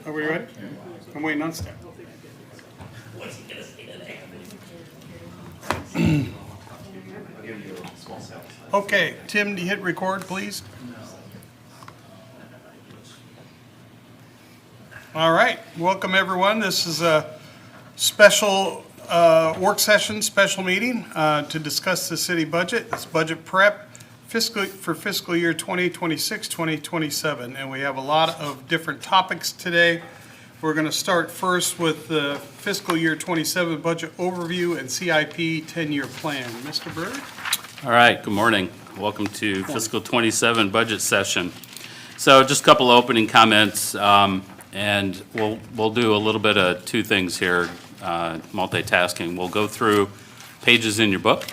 Are we ready? I'm waiting on staff. Okay, Tim, do you hit record, please? All right, welcome everyone. This is a special work session, special meeting to discuss the city budget. It's budget prep for fiscal year 2026, 2027. And we have a lot of different topics today. We're going to start first with the fiscal year 27 budget overview and CIP 10-year plan. Mr. Bird? All right, good morning. Welcome to fiscal 27 budget session. So just a couple opening comments, and we'll do a little bit of two things here, multitasking. We'll go through pages in your book,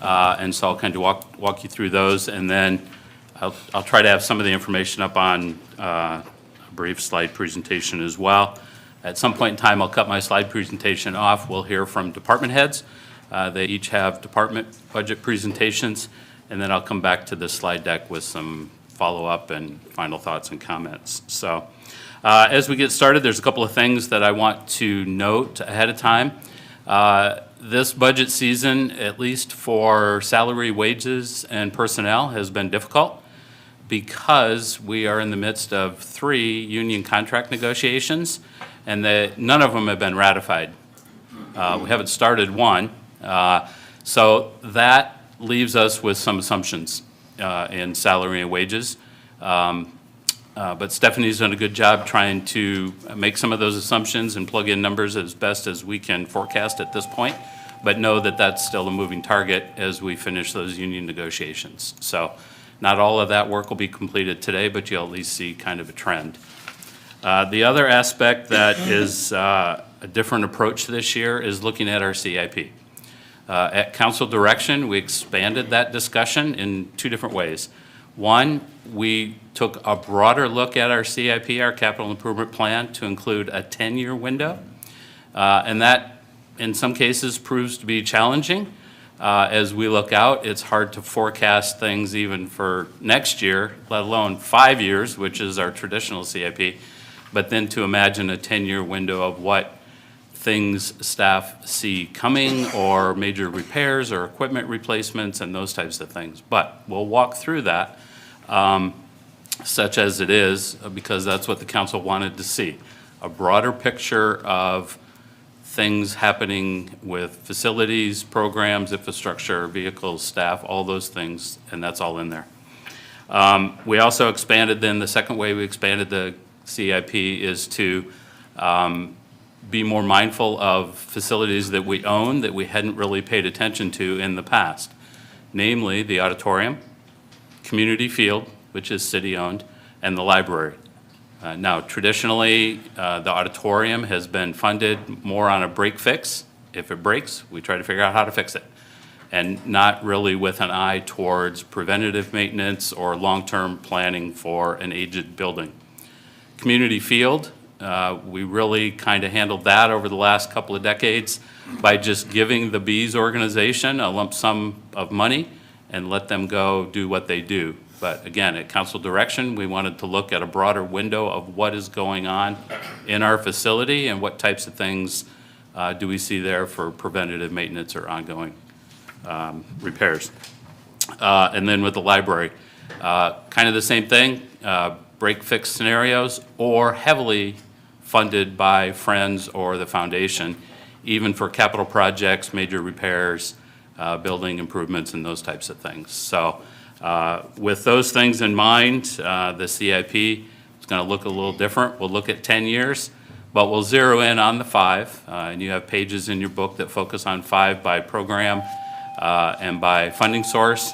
and so I'll kind of walk you through those, and then I'll try to have some of the information up on a brief slide presentation as well. At some point in time, I'll cut my slide presentation off. We'll hear from department heads. They each have department budget presentations, and then I'll come back to this slide deck with some follow-up and final thoughts and comments. So as we get started, there's a couple of things that I want to note ahead of time. This budget season, at least for salary, wages, and personnel, has been difficult because we are in the midst of 3 union contract negotiations, and none of them have been ratified. We haven't started one. So that leaves us with some assumptions in salary and wages. But Stephanie's done a good job trying to make some of those assumptions and plug in numbers as best as we can forecast at this point, but know that that's still a moving target as we finish those union negotiations. So not all of that work will be completed today, but you'll at least see kind of a trend. The other aspect that is a different approach this year is looking at our CIP. At council direction, we expanded that discussion in 2 different ways. One, we took a broader look at our CIP, our capital improvement plan, to include a 10-year window. And that, in some cases, proves to be challenging. As we look out, it's hard to forecast things even for next year, let alone 5 years, which is our traditional CIP, but then to imagine a 10-year window of what things staff see coming, or major repairs or equipment replacements and those types of things. But we'll walk through that, such as it is, because that's what the council wanted to see. A broader picture of things happening with facilities, programs, infrastructure, vehicles, staff, all those things, and that's all in there. We also expanded then, the second way we expanded the CIP is to be more mindful of facilities that we own that we hadn't really paid attention to in the past, namely the auditorium, community field, which is city-owned, and the library. Now, traditionally, the auditorium has been funded more on a break-fix. If it breaks, we try to figure out how to fix it, and not really with an eye towards preventative maintenance or long-term planning for an aged building. Community field, we really kind of handled that over the last couple of decades by just giving the Bees organization a lump sum of money and let them go do what they do. But again, at council direction, we wanted to look at a broader window of what is going on in our facility and what types of things do we see there for preventative maintenance or ongoing repairs. And then with the library, kind of the same thing, break-fix scenarios, or heavily funded by Friends or the foundation, even for capital projects, major repairs, building improvements, and those types of things. So with those things in mind, the CIP is going to look a little different. We'll look at 10 years, but we'll zero in on the 5. And you have pages in your book that focus on 5 by program and by funding source.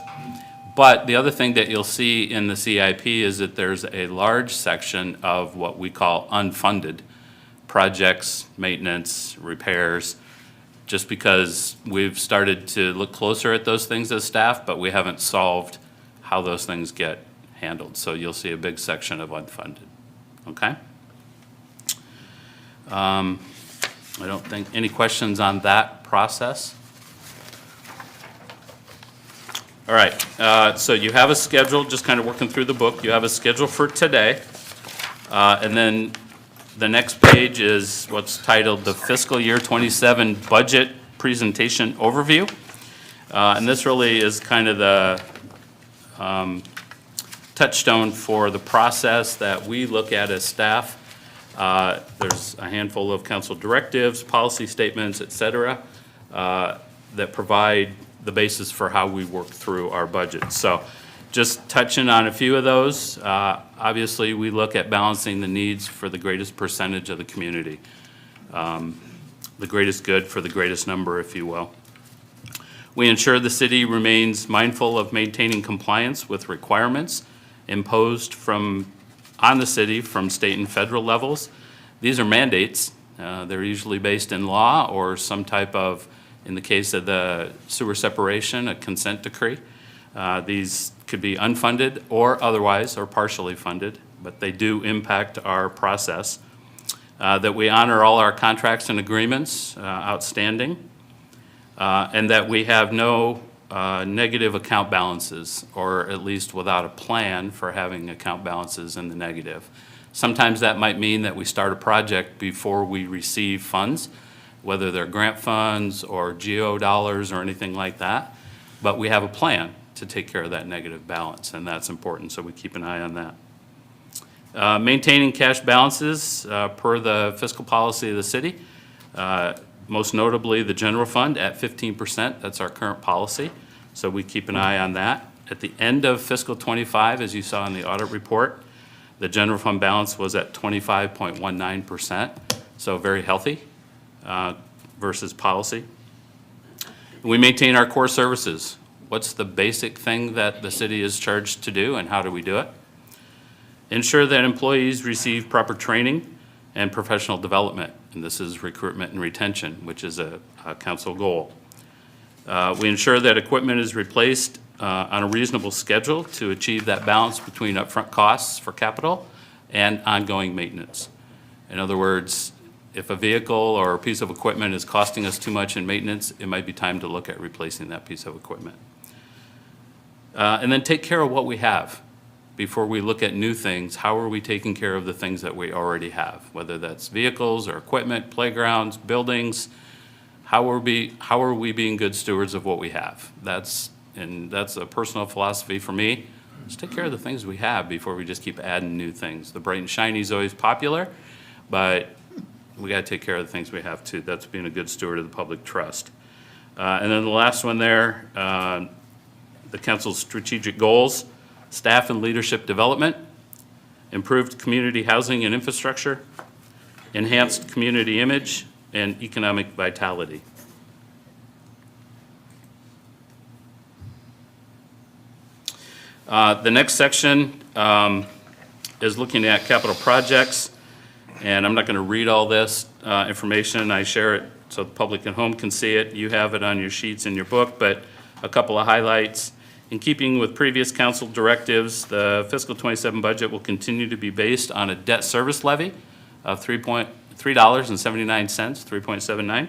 But the other thing that you'll see in the CIP is that there's a large section of what we call unfunded projects, maintenance, repairs, just because we've started to look closer at those things as staff, but we haven't solved how those things get handled. So you'll see a big section of unfunded, okay? I don't think, any questions on that process? All right, so you have a schedule, just kind of working through the book. You have a schedule for today, and then The next page is what's titled the Fiscal Year 27 Budget Presentation Overview. And this really is kind of the touchstone for the process that we look at as staff. There's a handful of council directives, policy statements, et cetera, that provide the basis for how we work through our budget. So just touching on a few of those, obviously we look at balancing the needs for the greatest percentage of the community, the greatest good for the greatest number, if you will. We ensure the city remains mindful of maintaining compliance with requirements imposed on the city from state and federal levels. These are mandates. They're usually based in law or some type of, in the case of the sewer separation, a consent decree. These could be unfunded or otherwise or partially funded, but they do impact our process. That we honor all our contracts and agreements outstanding, and that we have no negative account balances, or at least without a plan for having account balances in the negative. Sometimes that might mean that we start a project before we receive funds, whether they're grant funds or GO dollars or anything like that, but we have a plan to take care of that negative balance, and that's important, so we keep an eye on that. Maintaining cash balances per the fiscal policy of the city, most notably the general fund at 15%, that's our current policy, so we keep an eye on that. At the end of fiscal 25, as you saw in the audit report, the general fund balance was at 25.19%, so very healthy versus policy. We maintain our core services. What's the basic thing that the city is charged to do, and how do we do it? Ensure that employees receive proper training and professional development, and this is recruitment and retention, which is a council goal. We ensure that equipment is replaced on a reasonable schedule to achieve that balance between upfront costs for capital and ongoing maintenance. In other words, if a vehicle or a piece of equipment is costing us too much in maintenance, it might be time to look at replacing that piece of equipment. And then take care of what we have. Before we look at new things, how are we taking care of the things that we already have? Whether that's vehicles or equipment, playgrounds, buildings, how are we being good stewards of what we have? That's a personal philosophy for me. Let's take care of the things we have before we just keep adding new things. The bright and shiny is always popular, but we got to take care of the things we have too. That's being a good steward of the public trust. And then the last one there, the council's strategic goals, staff and leadership development, improved community housing and infrastructure, enhanced community image, and economic vitality. The next section is looking at capital projects, and I'm not going to read all this information. I share it so the public at home can see it. You have it on your sheets in your book, but a couple of highlights. In keeping with previous council directives, the fiscal 27 budget will continue to be based on a debt service levy of $3.79, 3.79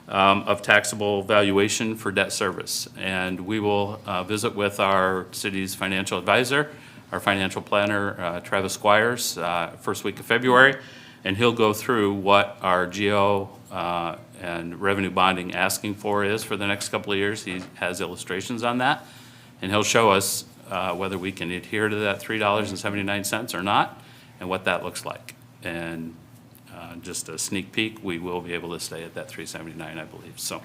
of taxable valuation for debt service. And we will visit with our city's financial advisor, our financial planner, Travis Squires, first week of February, and he'll go through what our GO and revenue bonding asking for is for the next couple of years. He has illustrations on that, and he'll show us whether we can adhere to that $3.79 or not, and what that looks like. And just a sneak peek, we will be able to stay at that $3.79, I believe. So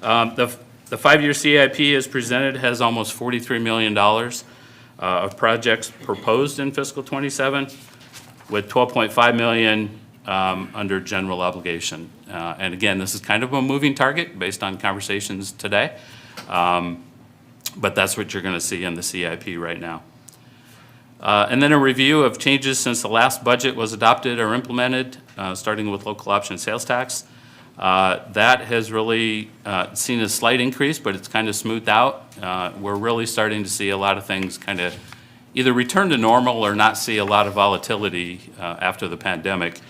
the 5-year CIP as presented has almost $43 million of projects proposed in fiscal 27, with $12.5 million under general obligation. And again, this is kind of a moving target based on conversations today, but that's what you're going to see in the CIP right now. And then a review of changes since the last budget was adopted or implemented, starting with local option sales tax. That has really seen a slight increase, but it's kind of smoothed out. We're really starting to see a lot of things kind of either return to normal or not see a lot of volatility after the pandemic.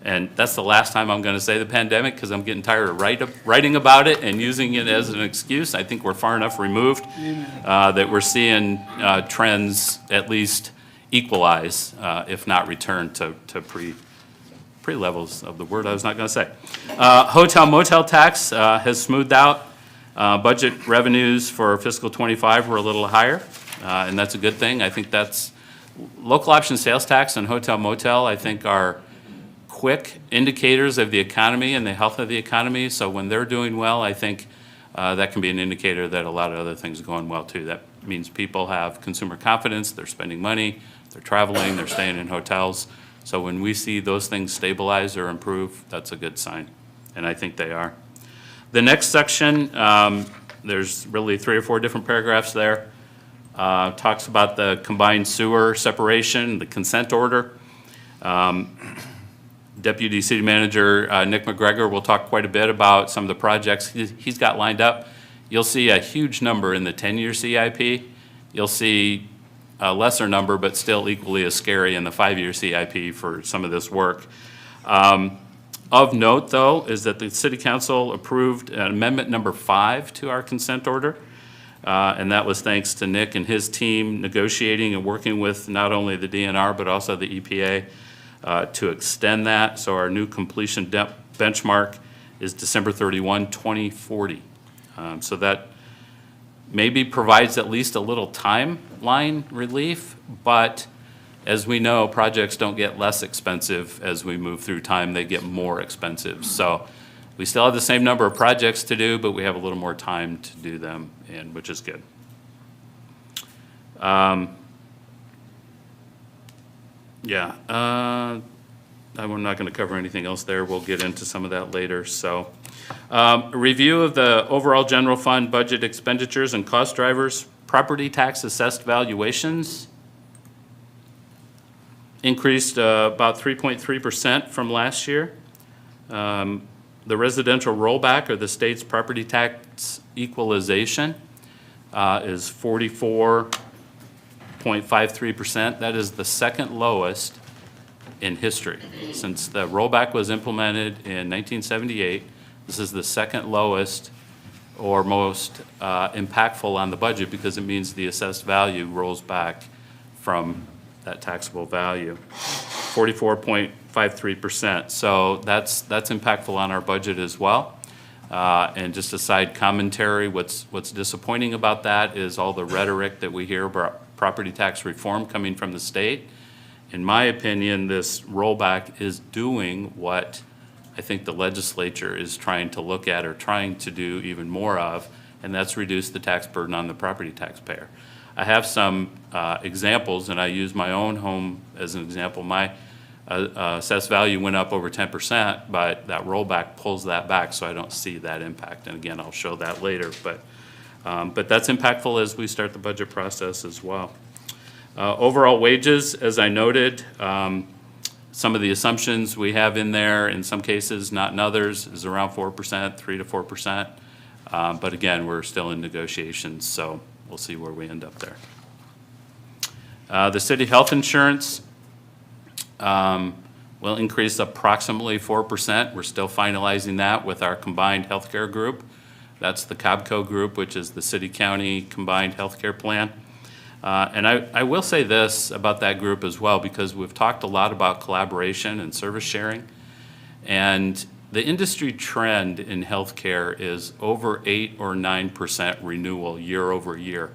And that's the last time I'm going to say the pandemic, because I'm getting tired of writing about it and using it as an excuse. I think we're far enough removed that we're seeing trends at least equalize, if not return to pre-levels of the word I was not going to say. Hotel motel tax has smoothed out. Budget revenues for fiscal '25 were a little higher, and that's a good thing. I think that's, local option sales tax and hotel motel, I think, are quick indicators of the economy and the health of the economy. So when they're doing well, I think that can be an indicator that a lot of other things are going well too. That means people have consumer confidence, they're spending money, they're traveling, they're staying in hotels. So when we see those things stabilize or improve, that's a good sign, and I think they are. The next section, there's really 3 or 4 different paragraphs there. Talks about the combined sewer separation, the consent order. Deputy City Manager Nick McGregor will talk quite a bit about some of the projects he's got lined up. You'll see a huge number in the 10-year CIP. You'll see a lesser number, but still equally as scary in the 5-year CIP for some of this work. Of note, though, is that the City Council approved amendment number 5 to our consent order. And that was thanks to Nick and his team negotiating and working with not only the DNR, but also the EPA to extend that. So our new completion benchmark is December 31, 2040. So that maybe provides at least a little timeline relief, but as we know, projects don't get less expensive as we move through time, they get more expensive. So we still have the same number of projects to do, but we have a little more time to do them, and which is good. I'm not going to cover anything else there. We'll get into some of that later. So a review of the overall general fund budget expenditures and cost drivers. Property tax assessed valuations increased about 3.3% from last year. The residential rollback, or the state's property tax equalization, is 44.53%. That is the second lowest in history. Since the rollback was implemented in 1978, this is the second lowest or most impactful on the budget, because it means the assessed value rolls back from that taxable value, 44.53%. So that's impactful on our budget as well. And just a side commentary, what's disappointing about that is all the rhetoric that we hear about property tax reform coming from the state. In my opinion, this rollback is doing what I think the legislature is trying to look at, or trying to do even more of, and that's reduce the tax burden on the property taxpayer. I have some examples, and I use my own home as an example. My assessed value went up over 10%, but that rollback pulls that back, so I don't see that impact. And again, I'll show that later, but that's impactful as we start the budget process as well. Overall wages, as I noted, some of the assumptions we have in there, in some cases, not in others, is around 4%, 3 to 4%. But again, we're still in negotiations, so we'll see where we end up there. The city health insurance will increase approximately 4%. We're still finalizing that with our combined healthcare group. That's the COBCO group, which is the city-county combined healthcare plan. And I will say this about that group as well, because we've talked a lot about collaboration and service sharing. And the industry trend in healthcare is over 8 or 9% renewal year over year.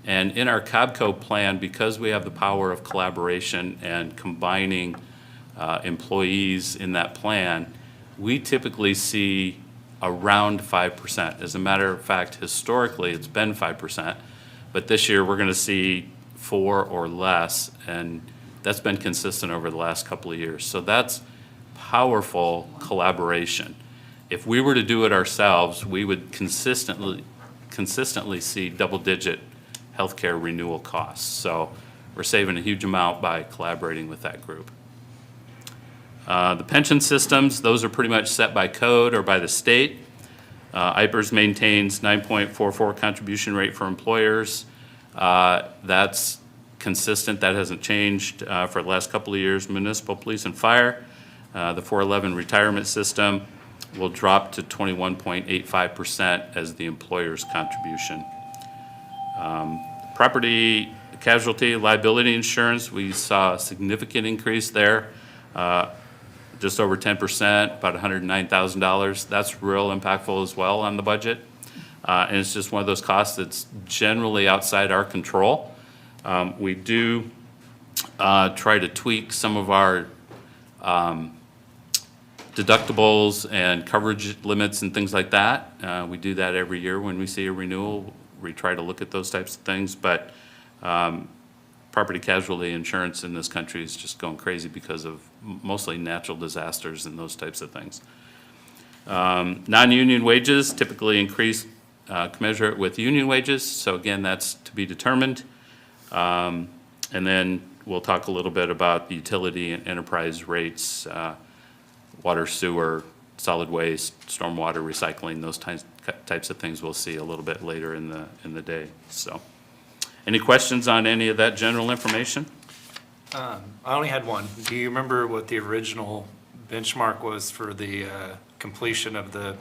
And in our COBCO plan, because we have the power of collaboration and combining employees in that plan, we typically see around 5%. As a matter of fact, historically, it's been 5%. But this year, we're going to see 4 or less, and that's been consistent over the last couple of years. So that's powerful collaboration. If we were to do it ourselves, we would consistently see double-digit healthcare renewal costs. So we're saving a huge amount by collaborating with that group. The pension systems, those are pretty much set by code or by the state. IPERS maintains 9.44 contribution rate for employers. That's consistent. That hasn't changed for the last couple of years. Municipal police and fire, the 411 retirement system will drop to 21.85% as the employer's contribution. Property casualty liability insurance, we saw a significant increase there. just over 10%, about $109,000. That's real impactful as well on the budget. And it's just one of those costs that's generally outside our control. We do try to tweak some of our deductibles and coverage limits and things like that. We do that every year when we see a renewal. We try to look at those types of things, but property casualty insurance in this country is just going crazy because of mostly natural disasters and those types of things. Non-union wages typically increase commensurate with union wages, so again, that's to be determined. And then we'll talk a little bit about the utility and enterprise rates, water, sewer, solid waste, stormwater recycling, those types of things we'll see a little bit later in the day. So, any questions on any of that general information? I only had one. Do you remember what the original benchmark was for the completion of the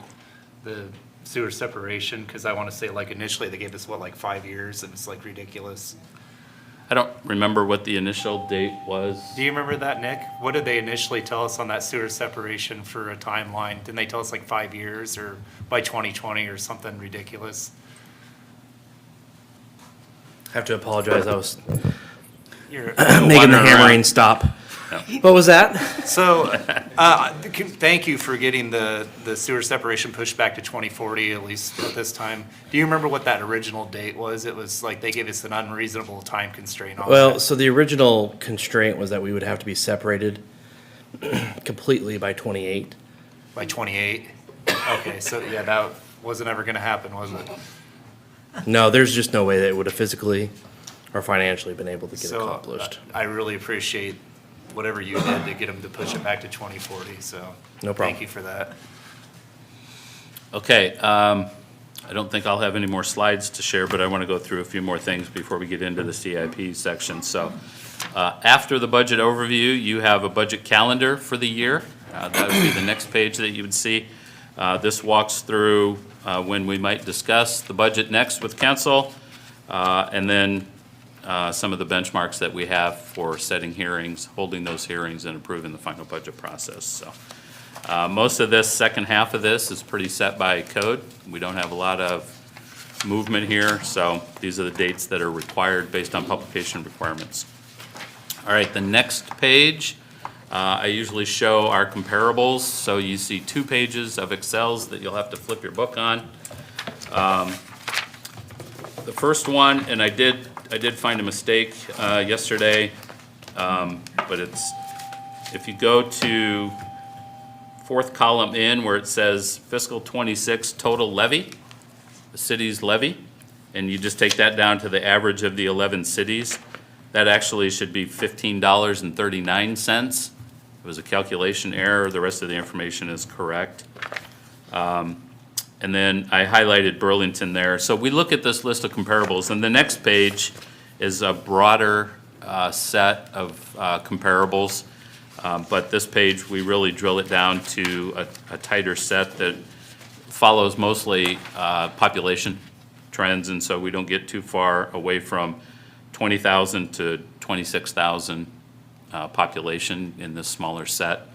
sewer separation? Because I want to say, like, initially they gave us, what, like 5 years, and it's like ridiculous. I don't remember what the initial date was. Do you remember that, Nick? What did they initially tell us on that sewer separation for a timeline? Didn't they tell us like 5 years or by 2020 or something ridiculous? I have to apologize. I was You're, making the Wandering hammering around. stop. Yeah. What was that? so, thank you for getting the sewer separation pushed back to 2040, at least at this time. Do you remember what that original date was? It was like they gave us an unreasonable time constraint on Well, that. so the original constraint was that we would have to be separated completely by 28. By 28? Okay, so yeah, that wasn't ever gonna happen, was it? No, there's just no way that it would have physically or financially been able to get So accomplished. I really appreciate whatever you did to get them to push it back to 2040, so. No problem. Thank you for that. Okay, I don't think I'll have any more slides to share, but I want to go through a few more things before we get into the CIP section. So, after the budget overview, you have a budget calendar for the year. That would be the next page that you would see. This walks through when we might discuss the budget next with council, and then some of the benchmarks that we have for setting hearings, holding those hearings, and approving the final budget process. So, most of this, second half of this, is pretty set by code. We don't have a lot of movement here, so these are the dates that are required based on publication requirements. All right, the next page, I usually show our comparables. So you see 2 pages of Excels that you'll have to flip your book on. The first one, and I did find a mistake yesterday, but it's, if you go to 4th column in where it says fiscal 26 total levy, the city's levy, and you just take that down to the average of the 11 cities, that actually should be $15.39. It was a calculation error. The rest of the information is correct. And then I highlighted Burlington there. So we look at this list of comparables, and the next page is a broader set of comparables. But this page, we really drill it down to a tighter set that follows mostly population trends, and so we don't get too far away from 20,000 to 26,000 population in this smaller set.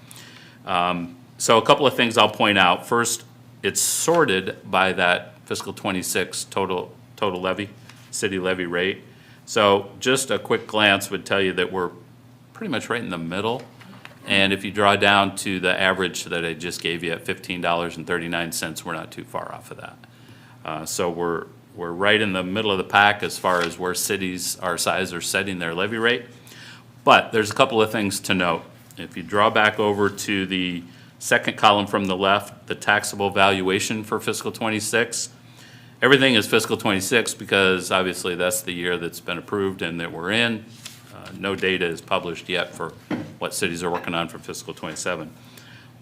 So a couple of things I'll point out. First, it's sorted by that fiscal 26 total levy, city levy rate. So just a quick glance would tell you that we're pretty much right in the middle. And if you draw down to the average that I just gave you at $15.39, we're not too far off of that. So we're right in the middle of the pack as far as where cities our size are setting their levy rate. But there's a couple of things to note. If you draw back over to the second column from the left, the taxable valuation for fiscal 26, everything is fiscal 26 because obviously that's the year that's been approved and that we're in. No data is published yet for what cities are working on for fiscal 27.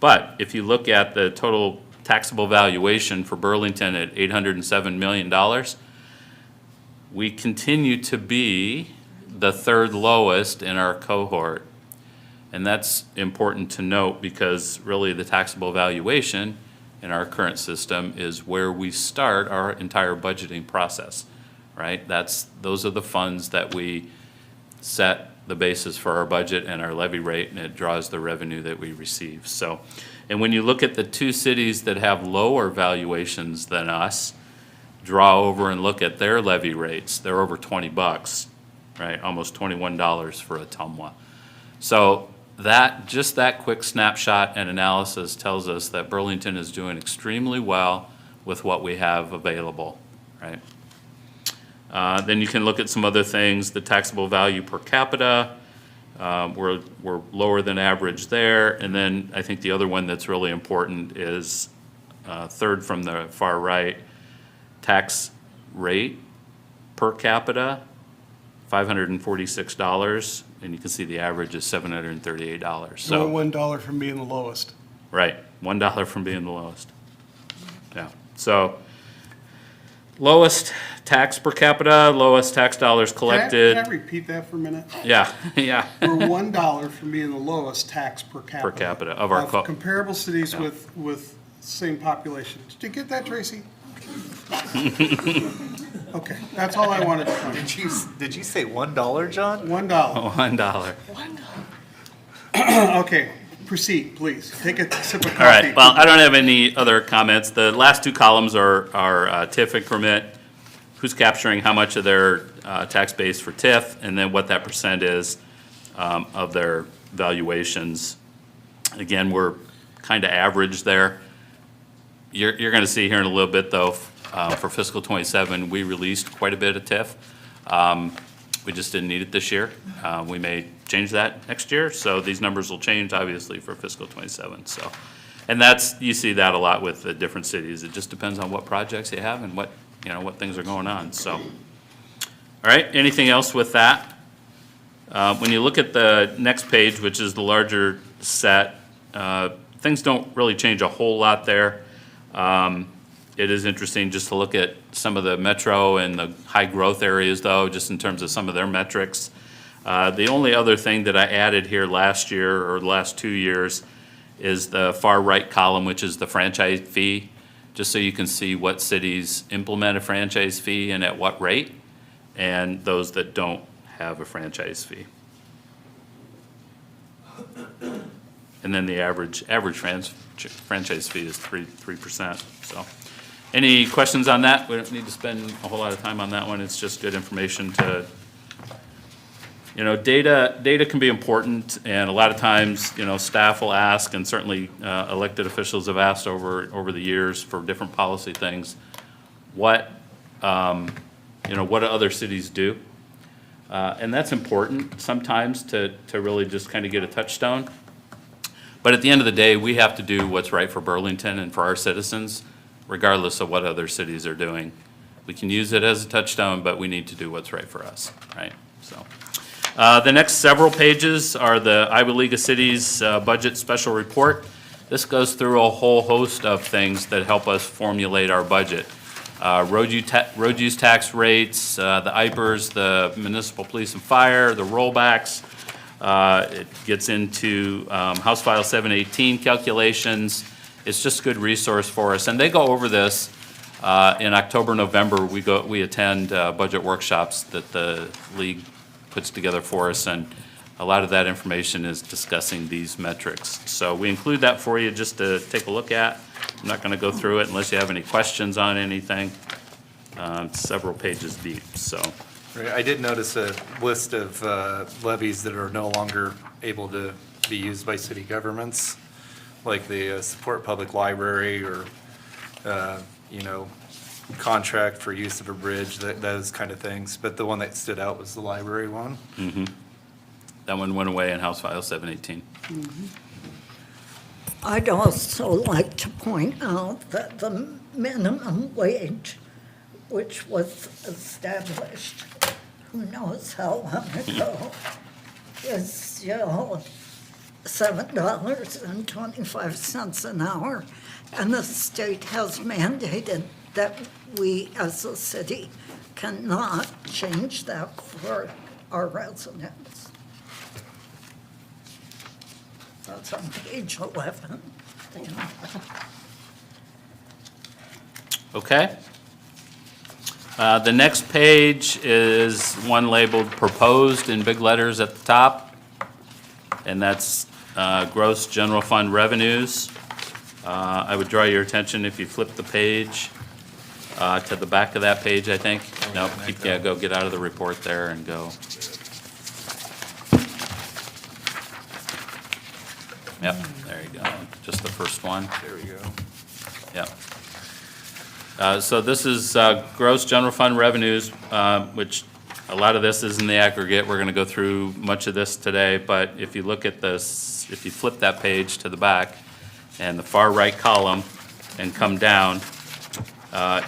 But if you look at the total taxable valuation for Burlington at $807 million, we continue to be the 3rd lowest in our cohort. And that's important to note because really the taxable valuation in our current system is where we start our entire budgeting process, right? Those are the funds that we set the basis for our budget and our levy rate, and it draws the revenue that we receive. So, and when you look at the two cities that have lower valuations than us, draw over and look at their levy rates, they're over $20, right? Almost $21 for Ottumwa. So that, just that quick snapshot and analysis tells us that Burlington is doing extremely well with what we have available, right? Then you can look at some other things, the taxable value per capita, we're lower than average there. And then I think the other one that's really important is, third from the far right, tax rate per capita, $546, and you can see the average is $738. So, $1 from being the lowest. right, $1 from being the lowest. Yeah, so lowest tax per capita, lowest tax dollars collected. Can I repeat that for a minute? Yeah, yeah, We're $1 from being the lowest tax per capita. per capita of our, Comparable cities with same population. Did you get that, Tracy? Okay, that's all I wanted to know. Did you say $1, John? $1. $1. Okay, proceed, please. Take a sip of coffee. All right, well, I don't have any other comments. The last two columns are TIF increment, who's capturing how much of their tax base for TIF, and then what that percent is of their valuations. Again, we're kind of average there. You're going to see here in a little bit, though, for fiscal '27, we released quite a bit of TIF. We just didn't need it this year. We may change that next year, so these numbers will change, obviously, for fiscal '27. So, and that's, you see that a lot with the different cities. It just depends on what projects you have and what, you know, what things are going on. So, all right, anything else with that? When you look at the next page, which is the larger set, things don't really change a whole lot there. It is interesting just to look at some of the metro and the high growth areas, though, just in terms of some of their metrics. The only other thing that I added here last year or the last 2 years is the far right column, which is the franchise fee, just so you can see what cities implement a franchise fee and at what rate, and those that don't have a franchise fee. And then the average franchise fee is 3%. So, any questions on that? We don't need to spend a whole lot of time on that one. It's just good information to, you know, data can be important, and a lot of times, you know, staff will ask, and certainly elected officials have asked over the years for different policy things, what, you know, what do other cities do? And that's important sometimes to really just kind of get a touchstone. But at the end of the day, we have to do what's right for Burlington and for our citizens, regardless of what other cities are doing. We can use it as a touchstone, but we need to do what's right for us, right? So, the next several pages are the Iowa League of Cities budget special report. This goes through a whole host of things that help us formulate our budget. Road use tax rates, the IPERs, the municipal police and fire, the rollbacks. It gets into House File 718 calculations. It's just a good resource for us. And they go over this in October, November. We attend budget workshops that the league puts together for us, and a lot of that information is discussing these metrics. So we include that for you just to take a look at. I'm not going to go through it unless you have any questions on anything. It's several pages deep, so. Right, I did notice a list of levies that are no longer able to be used by city governments, like the support public library or, you know, contract for use of a bridge, those kind of things. But the one that stood out was the library one. That one went away in House File 718. I'd also like to point out that the minimum wage, which was established, who knows how long ago, is still $7.25 an hour. And the state has mandated that we as a city cannot change that for our residents. That's on page 11. you know. Okay. The next page is one labeled proposed in big letters at the top, and that's gross general fund revenues. I would draw your attention if you flip the page to the back of that page, I think. No, go get out of the report there and go. Yep, there you go, just the first one. There we go. Yep. So this is gross general fund revenues, which a lot of this is in the aggregate. We're going to go through much of this today, but if you look at this, if you flip that page to the back and the far right column and come down,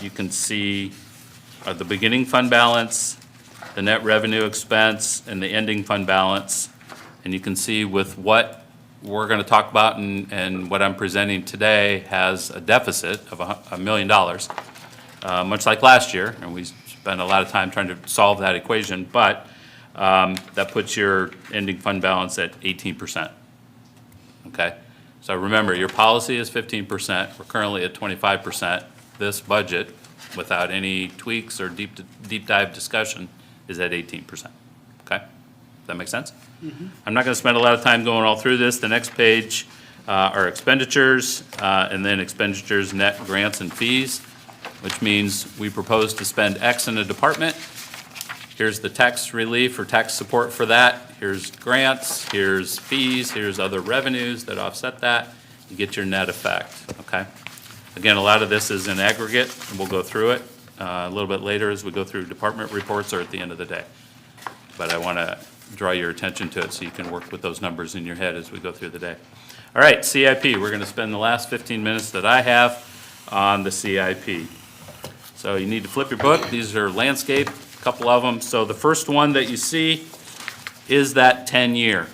you can see the beginning fund balance, the net revenue expense, and the ending fund balance. And you can see with what we're going to talk about and what I'm presenting today has a deficit of $1 million, much like last year, and we spent a lot of time trying to solve that equation, but that puts your ending fund balance at 18%. Okay? So remember, your policy is 15%. We're currently at 25%. This budget, without any tweaks or deep dive discussion, is at 18%. Okay? Does that make sense? I'm not going to spend a lot of time going all through this. The next page are expenditures, and then expenditures, net grants and fees, which means we propose to spend X in a department. Here's the tax relief or tax support for that. Here's grants, here's fees, here's other revenues that offset that. You get your net effect, okay? Again, a lot of this is in aggregate, and we'll go through it a little bit later as we go through department reports or at the end of the day. But I want to draw your attention to it so you can work with those numbers in your head as we go through the day. All right, CIP, we're going to spend the last 15 minutes that I have on the CIP. So you need to flip your book. These are landscape, a couple of them. So the first one that you see is that 10-year.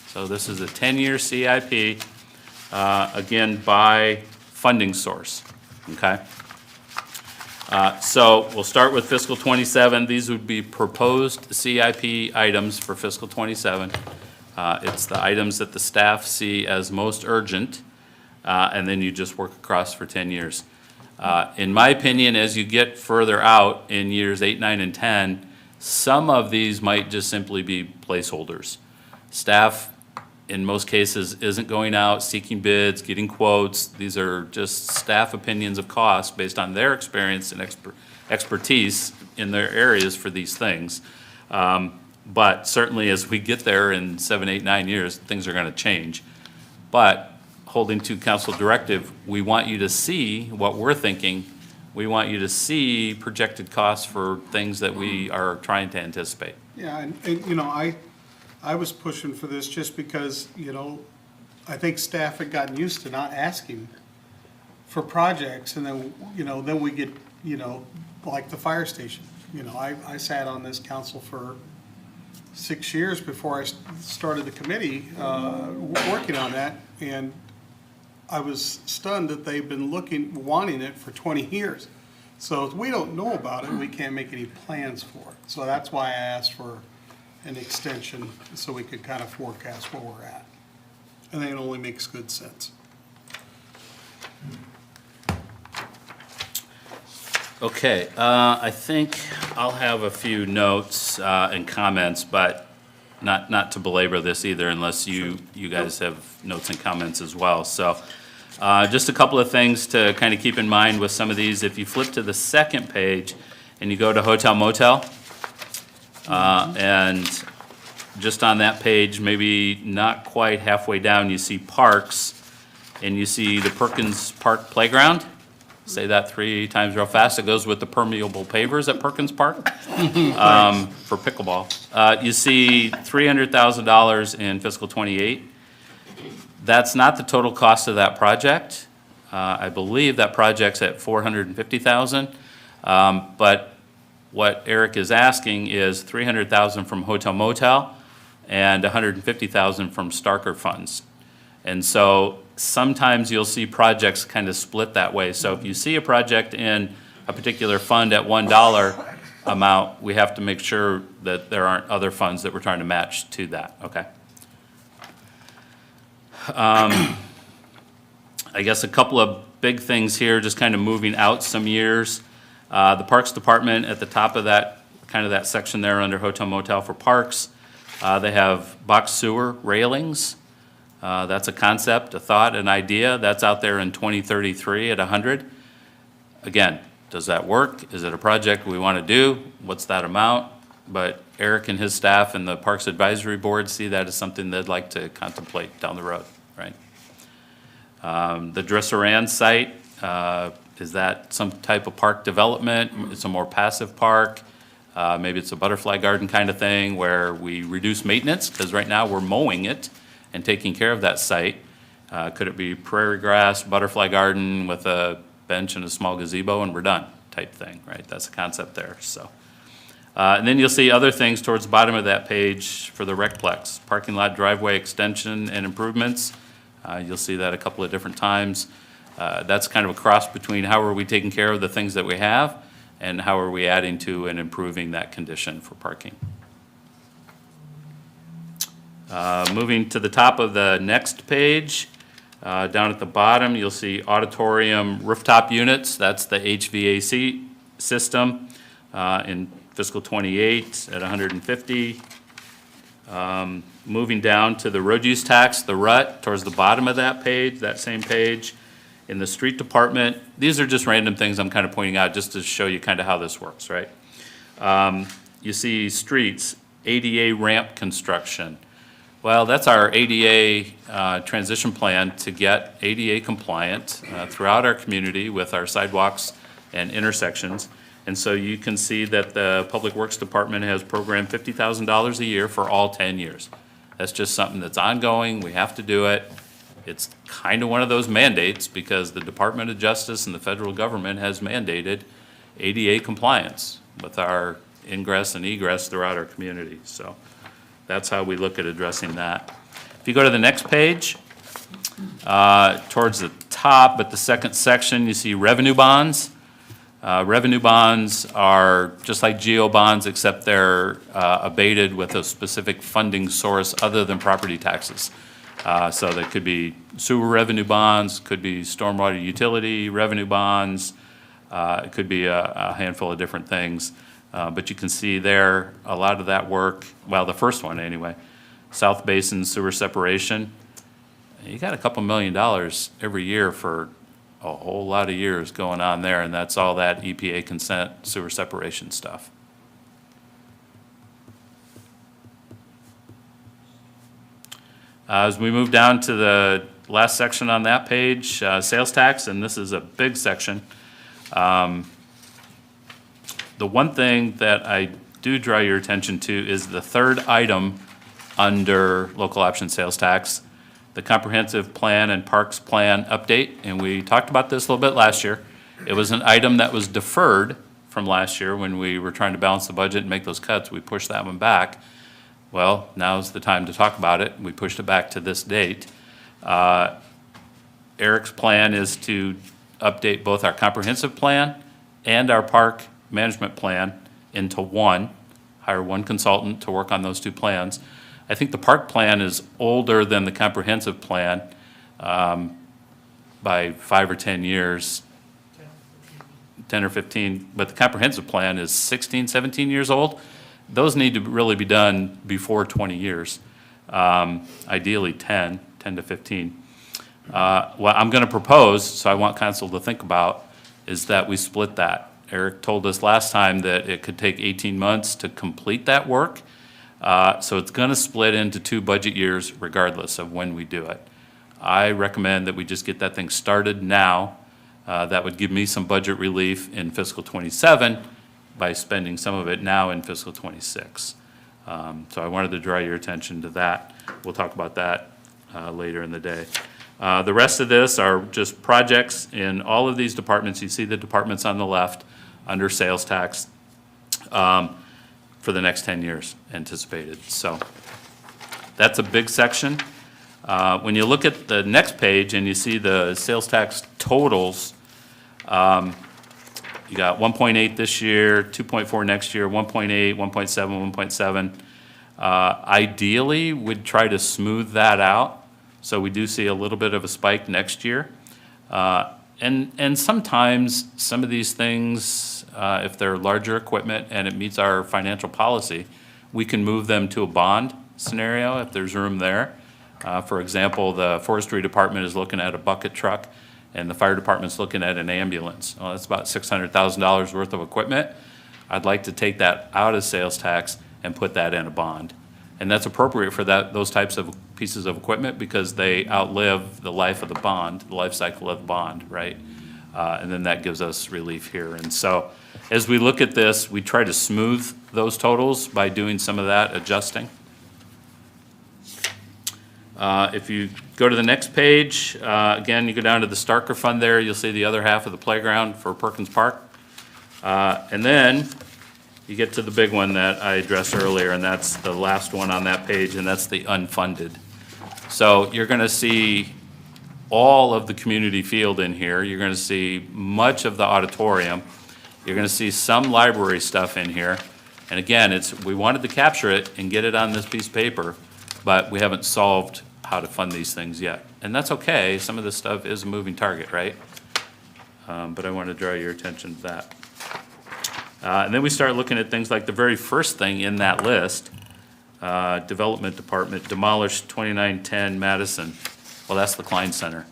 So this is a 10-year CIP, again, by funding source, okay? So we'll start with fiscal '27. These would be proposed CIP items for fiscal '27. It's the items that the staff see as most urgent, and then you just work across for 10 years. In my opinion, as you get further out in years 8, 9, and 10, some of these might just simply be placeholders. Staff, in most cases, isn't going out seeking bids, getting quotes. These are just staff opinions of cost based on their experience and expertise in their areas for these things. But certainly as we get there in 7, 8, 9 years, things are going to change. But holding to council directive, we want you to see what we're thinking. We want you to see projected costs for things that we are trying to anticipate. Yeah, and you know, I was pushing for this just because, you know, I think staff had gotten used to not asking for projects, and then, you know, then we get, you know, like the fire station. You know, I sat on this council for 6 years before I started the committee, working on that, and I was stunned that they've been wanting it for 20 years. So if we don't know about it, we can't make any plans for it. So that's why I asked for an extension, so we could kind of forecast where we're at. And it only makes good sense. Okay, I think I'll have a few notes and comments, but not to belabor this either unless you guys have notes and comments as well. So just a couple of things to kind of keep in mind with some of these. If you flip to the second page and you go to hotel motel, and just on that page, maybe not quite halfway down, you see parks, and you see the Perkins Park Playground. Say that 3 times real fast. It goes with the permeable pavers at Perkins Park for pickleball. You see $300,000 in fiscal '28. That's not the total cost of that project. I believe that project's at $450,000. But what Eric is asking is $300,000 from hotel motel and $150,000 from Starker funds. And so sometimes you'll see projects kind of split that way. So if you see a project in a particular fund at $1 amount, we have to make sure that there aren't other funds that we're trying to match to that, okay? I guess a couple of big things here, just kind of moving out some years. The Parks Department at the top of that, kind of that section there under hotel motel for parks, they have box sewer railings. That's a concept, a thought, an idea. That's out there in 2033 at 100. Again, does that work? Is it a project we want to do? What's that amount? But Eric and his staff and the Parks Advisory Board see that as something they'd like to contemplate down the road, right? The Dresser-Rand site, is that some type of park development? It's a more passive park. Maybe it's a butterfly garden kind of thing where we reduce maintenance, because right now we're mowing it and taking care of that site. Could it be prairie grass, butterfly garden with a bench and a small gazebo and we're done type thing, right? That's a concept there, so. And then you'll see other things towards the bottom of that page for the Recplex, parking lot driveway extension and improvements. You'll see that a couple of different times. That's kind of a cross between how are we taking care of the things that we have and how are we adding to and improving that condition for parking. Moving to the top of the next page, down at the bottom, you'll see auditorium rooftop units. That's the HVAC system in fiscal '28 at 150. Moving down to the road use tax, the RUT, towards the bottom of that page, that same page. In the street department, these are just random things I'm kind of pointing out just to show you kind of how this works, right? You see streets, ADA ramp construction. Well, that's our ADA transition plan to get ADA compliant throughout our community with our sidewalks and intersections. And so you can see that the Public Works Department has programmed $50,000 a year for all 10 years. That's just something that's ongoing, we have to do it. It's kind of one of those mandates because the Department of Justice and the federal government has mandated ADA compliance with our ingress and egress throughout our community. So that's how we look at addressing that. If you go to the next page, towards the top, but the second section, you see revenue bonds. Revenue bonds are just like GO bonds, except they're abated with a specific funding source other than property taxes. So they could be sewer revenue bonds, could be stormwater utility revenue bonds, it could be a handful of different things. But you can see there, a lot of that work, well, the first one anyway, South Basin sewer separation. You got a couple $1 million every year for a whole lot of years going on there, and that's all that EPA consent sewer separation stuff. As we move down to the last section on that page, sales tax, and this is a big section. The one thing that I do draw your attention to is the third item under local option sales tax, the comprehensive plan and parks plan update, and we talked about this a little bit last year. It was an item that was deferred from last year when we were trying to balance the budget and make those cuts. We pushed that one back. Well, now's the time to talk about it. We pushed it back to this date. Eric's plan is to update both our comprehensive plan and our park management plan into one, hire one consultant to work on those two plans. I think the park plan is older than the comprehensive plan by 5 or 10 years, 10 or 15, but the comprehensive plan is 16, 17 years old. Those need to really be done before 20 years, ideally 10 to 15. What I'm going to propose, so I want council to think about, is that we split that. Eric told us last time that it could take 18 months to complete that work. So it's going to split into 2 budget years regardless of when we do it. I recommend that we just get that thing started now. That would give me some budget relief in fiscal '27 by spending some of it now in fiscal '26. So I wanted to draw your attention to that. We'll talk about that later in the day. The rest of this are just projects in all of these departments. You see the departments on the left under sales tax for the next 10 years anticipated. So that's a big section. When you look at the next page and you see the sales tax totals, you got 1.8 this year, 2.4 next year, 1.8, 1.7, 1.7. Ideally, we'd try to smooth that out. So we do see a little bit of a spike next year. And sometimes, some of these things, if they're larger equipment and it meets our financial policy, we can move them to a bond scenario if there's room there. For example, the forestry department is looking at a bucket truck, and the fire department's looking at an ambulance. Well, that's about $600,000 worth of equipment. I'd like to take that out of sales tax and put that in a bond. And that's appropriate for those types of pieces of equipment because they outlive the life of the bond, the life cycle of the bond, right? And then that gives us relief here. And so as we look at this, we try to smooth those totals by doing some of that adjusting. If you go to the next page, again, you go down to the Starker Fund there, you'll see the other half of the playground for Perkins Park. And then you get to the big one that I addressed earlier, and that's the last one on that page, and that's the unfunded. So you're gonna see all of the community field in here. You're gonna see much of the auditorium. You're gonna see some library stuff in here. And again, we wanted to capture it and get it on this piece of paper, but we haven't solved how to fund these things yet. And that's okay, some of this stuff is a moving target, right? But I want to draw your attention to that. And then we start looking at things like the very first thing in that list, Development Department, demolish 2910 Madison. Well, that's the Klein Center,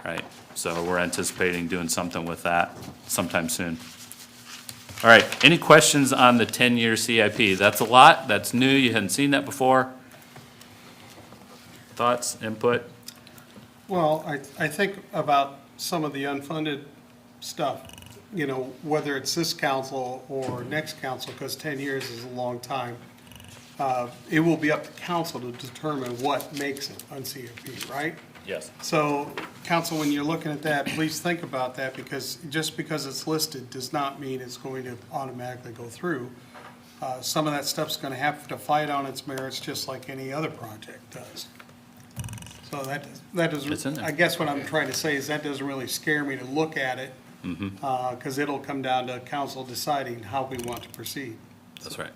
right? So we're anticipating doing something with that sometime soon. All right, any questions on the 10-year CIP? That's a lot, that's new, you hadn't seen that before. Thoughts, input? Well, I think about some of the unfunded stuff, whether it's this council or next council, because 10 years is a long time. It will be up to council to determine what makes it on CIP, right? Yes. So, council, when you're looking at that, please think about that, because just because it's listed does not mean it's going to automatically go through. Some of that stuff's gonna have to fight on its merits, just like any other project does. So that It's in doesn't, there. I guess what I'm trying to say is that doesn't really scare me to look at it, because it'll come down to council deciding how we want to proceed, That's right.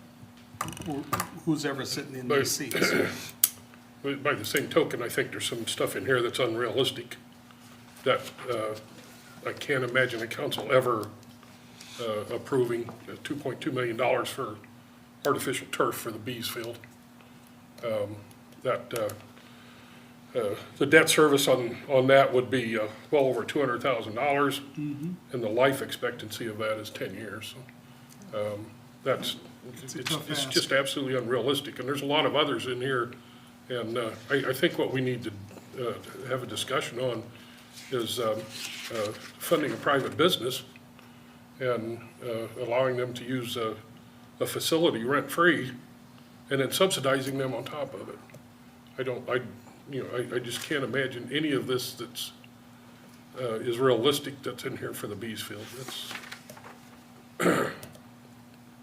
who's ever sitting in these seats. But by the same token, I think there's some stuff in here that's unrealistic, that I can't imagine a council ever approving $2.2 million for artificial turf for the Bees field. The debt service on that would be well over $200,000, and the life expectancy of that is 10 years. So it's tough ask. just absolutely unrealistic, and there's a lot of others in here. And I think what we need to have a discussion on is funding a private business and allowing them to use a facility rent-free and then subsidizing them on top of it. I just can't imagine any of this that's is realistic that's in here for the Bees field.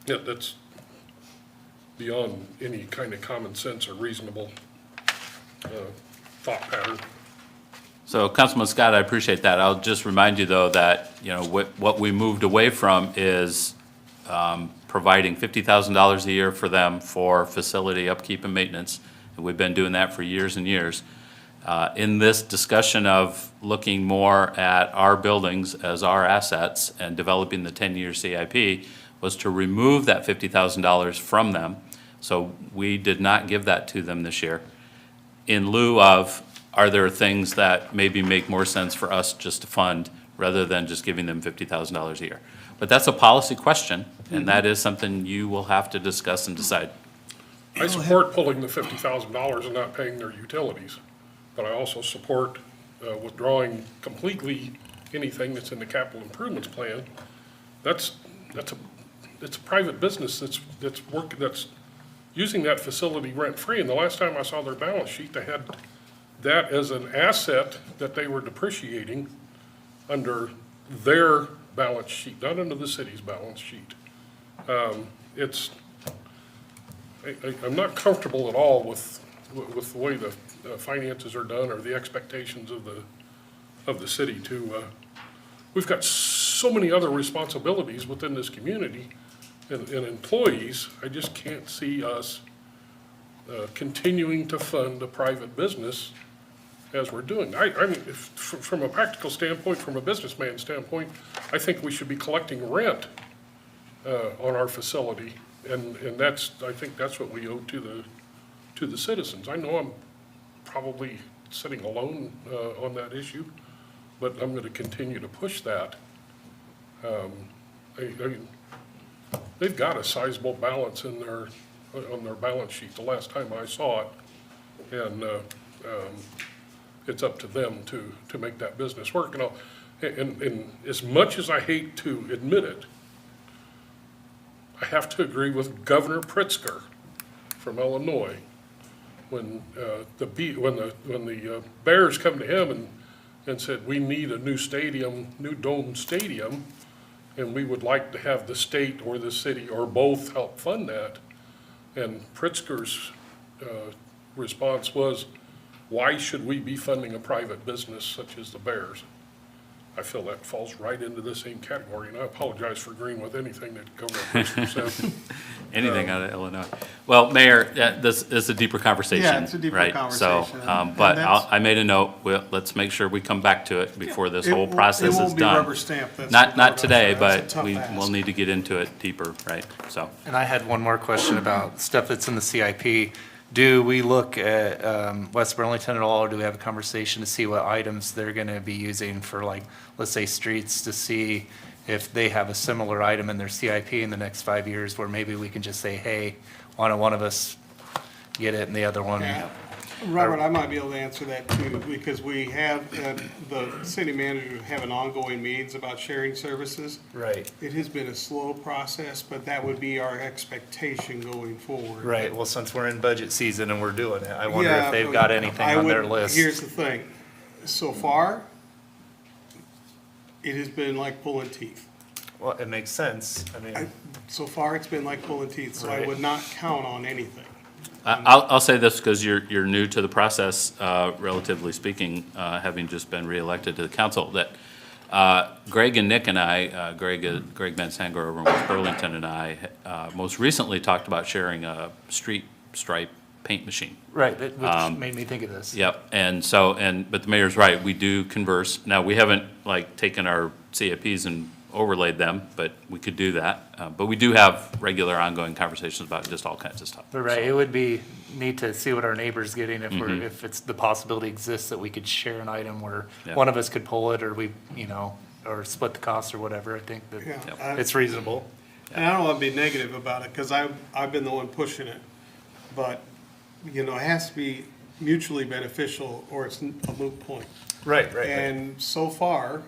That's beyond any kind of common sense or reasonable thought pattern. So Councilman Scott, I appreciate that. I'll just remind you, though, that, what we moved away from is providing $50,000 a year for them for facility upkeep and maintenance. And we've been doing that for years and years. In this discussion of looking more at our buildings as our assets and developing the 10-year CIP was to remove that $50,000 from them. So we did not give that to them this year. In lieu of, are there things that maybe make more sense for us just to fund rather than just giving them $50,000 a year? But that's a policy question, and that is something you will have to discuss and decide. I support pulling the $50,000 and not paying their utilities, but I also support withdrawing completely anything that's in the capital improvements plan. It's a private business that's using that facility rent-free, and the last time I saw their balance sheet, they had that as an asset that they were depreciating under their balance sheet, not under the city's balance sheet. I'm not comfortable at all with the way the finances are done or the expectations of the city to, we've got so many other responsibilities within this community and employees. I just can't see us continuing to fund a private business as we're doing. I mean, from a practical standpoint, from a businessman standpoint, I think we should be collecting rent on our facility. And I think that's what we owe to the citizens. I know I'm probably sitting alone on that issue, but I'm going to continue to push that. They've got a sizable balance on their balance sheet the last time I saw it. And it's up to them to make that business work. And as much as I hate to admit it, I have to agree with Governor Pritzker from Illinois. When the Bears come to him and said, we need a new stadium, new dome stadium, and we would like to have the state or the city or both help fund that. And Pritzker's response was, why should we be funding a private business such as the Bears? I feel that falls right into the same category, and I apologize for agreeing with anything that Governor Pritzker said. Anything out of Illinois. Well, Mayor, this is a deeper conversation. Yeah, it's a deeper right? conversation, So, and but that's- I made a note, let's make sure we come back to it before this It whole won't- process it is won't be done. rubber stamped, that's for Not darn today, sure. That's a but tough we ask. will need to get into it deeper, right? So, And I had one more question about stuff that's in the CIP. Do we look at West Burlington at all, or do we have a conversation to see what items they're gonna be using for, like, let's say streets, to see if they have a similar item in their CIP in the next 5 years, where maybe we can just say, hey, why don't one of us get it and the other one? Yeah. Robert, I might be able to answer that too, because we have, the city manager having ongoing meetings about sharing services. Right, It has been a slow process, but that would be our expectation going forward. right. Well, since we're in budget season and we're doing it, I wonder Yeah, if they've but got anything I on their would- list. Here's the thing, so far, it has been like pulling teeth. Well, it makes sense. I mean, So far, it's been like pulling teeth, so I Right. would not count on anything. I'll say this because you're new to the process, relatively speaking, having just been reelected to the council, that Greg and Nick and I, Greg Van Sanger over in West Burlington and I, most recently talked about sharing a street stripe paint machine. right, which made me think of this. Yep, and so, but the mayor's right, we do converse. Now, we haven't like taken our CIPs and overlaid them, but we could do that. But we do have regular ongoing conversations about just all kinds of stuff. But right, it would be neat to see what our neighbor's getting if we're, Mm-hmm. if it's, the possibility exists that we could share an item where Yeah. one of us could pull it, or we, or split the cost or whatever. I think Yeah, that it's reasonable. and I don't want to be negative about it, because I've been the one pushing it. But, it has to be mutually beneficial, or it's a moot point. Right, And so far,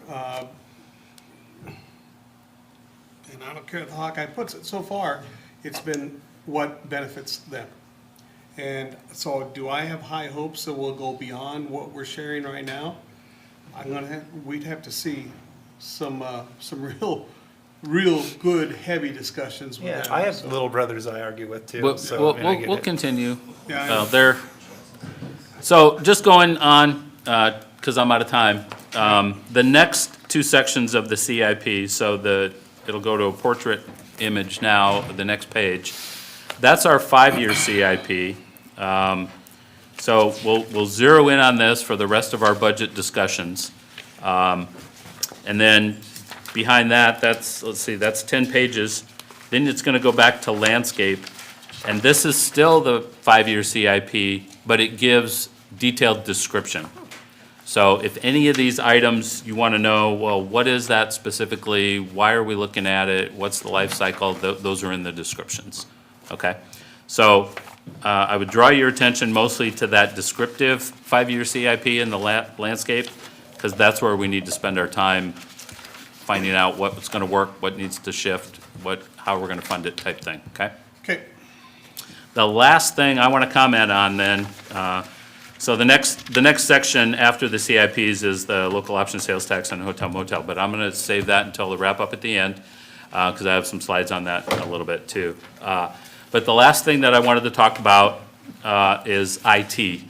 and I don't care how the Hawkeye puts it, so far, it's been what benefits them. And so do I have high hopes that we'll go beyond what we're sharing right now? We'd have to see some real good, heavy discussions with Yeah, them. I have so. little brothers I argue with too, We'll, so. we'll, I mean, I we'll get we'll it. continue. Yeah, I know. So just going on, because I'm out of time, the next two sections of the CIP, so it'll go to a portrait image now, the next page. That's our 5-year CIP. So we'll zero in on this for the rest of our budget discussions. And then behind that, that's 10 pages. Then it's gonna go back to landscape. And this is still the 5-year CIP, but it gives detailed description. So if any of these items you want to know, well, what is that specifically? Why are we looking at it? What's the life cycle? Those are in the descriptions, okay? So I would draw your attention mostly to that descriptive 5-year CIP in the landscape, because that's where we need to spend our time finding out what's going to work, what needs to shift, how we're going to fund it type thing, okay? Okay, The last thing I want to comment on then, so the next section after the CIPs is the local option sales tax and hotel motel, but I'm going to save that until the wrap up at the end, because I have some slides on that a little bit too. But the last thing that I wanted to talk about is IT,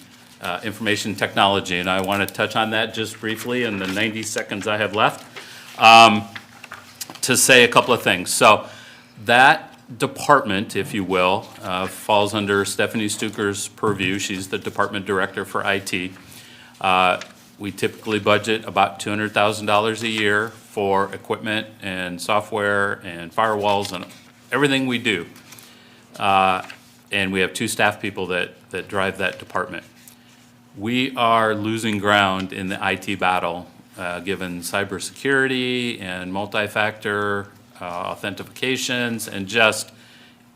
information technology, and I want to touch on that just briefly in the 90 seconds I have left to say a couple of things. So that department, if you will, falls under Stephanie Stuker's purview. She's the department director for IT. We typically budget about $200,000 a year for equipment and software and firewalls and everything we do. And we have 2 staff people that drive that department. We are losing ground in the IT battle, given cybersecurity and multi-factor authentications and just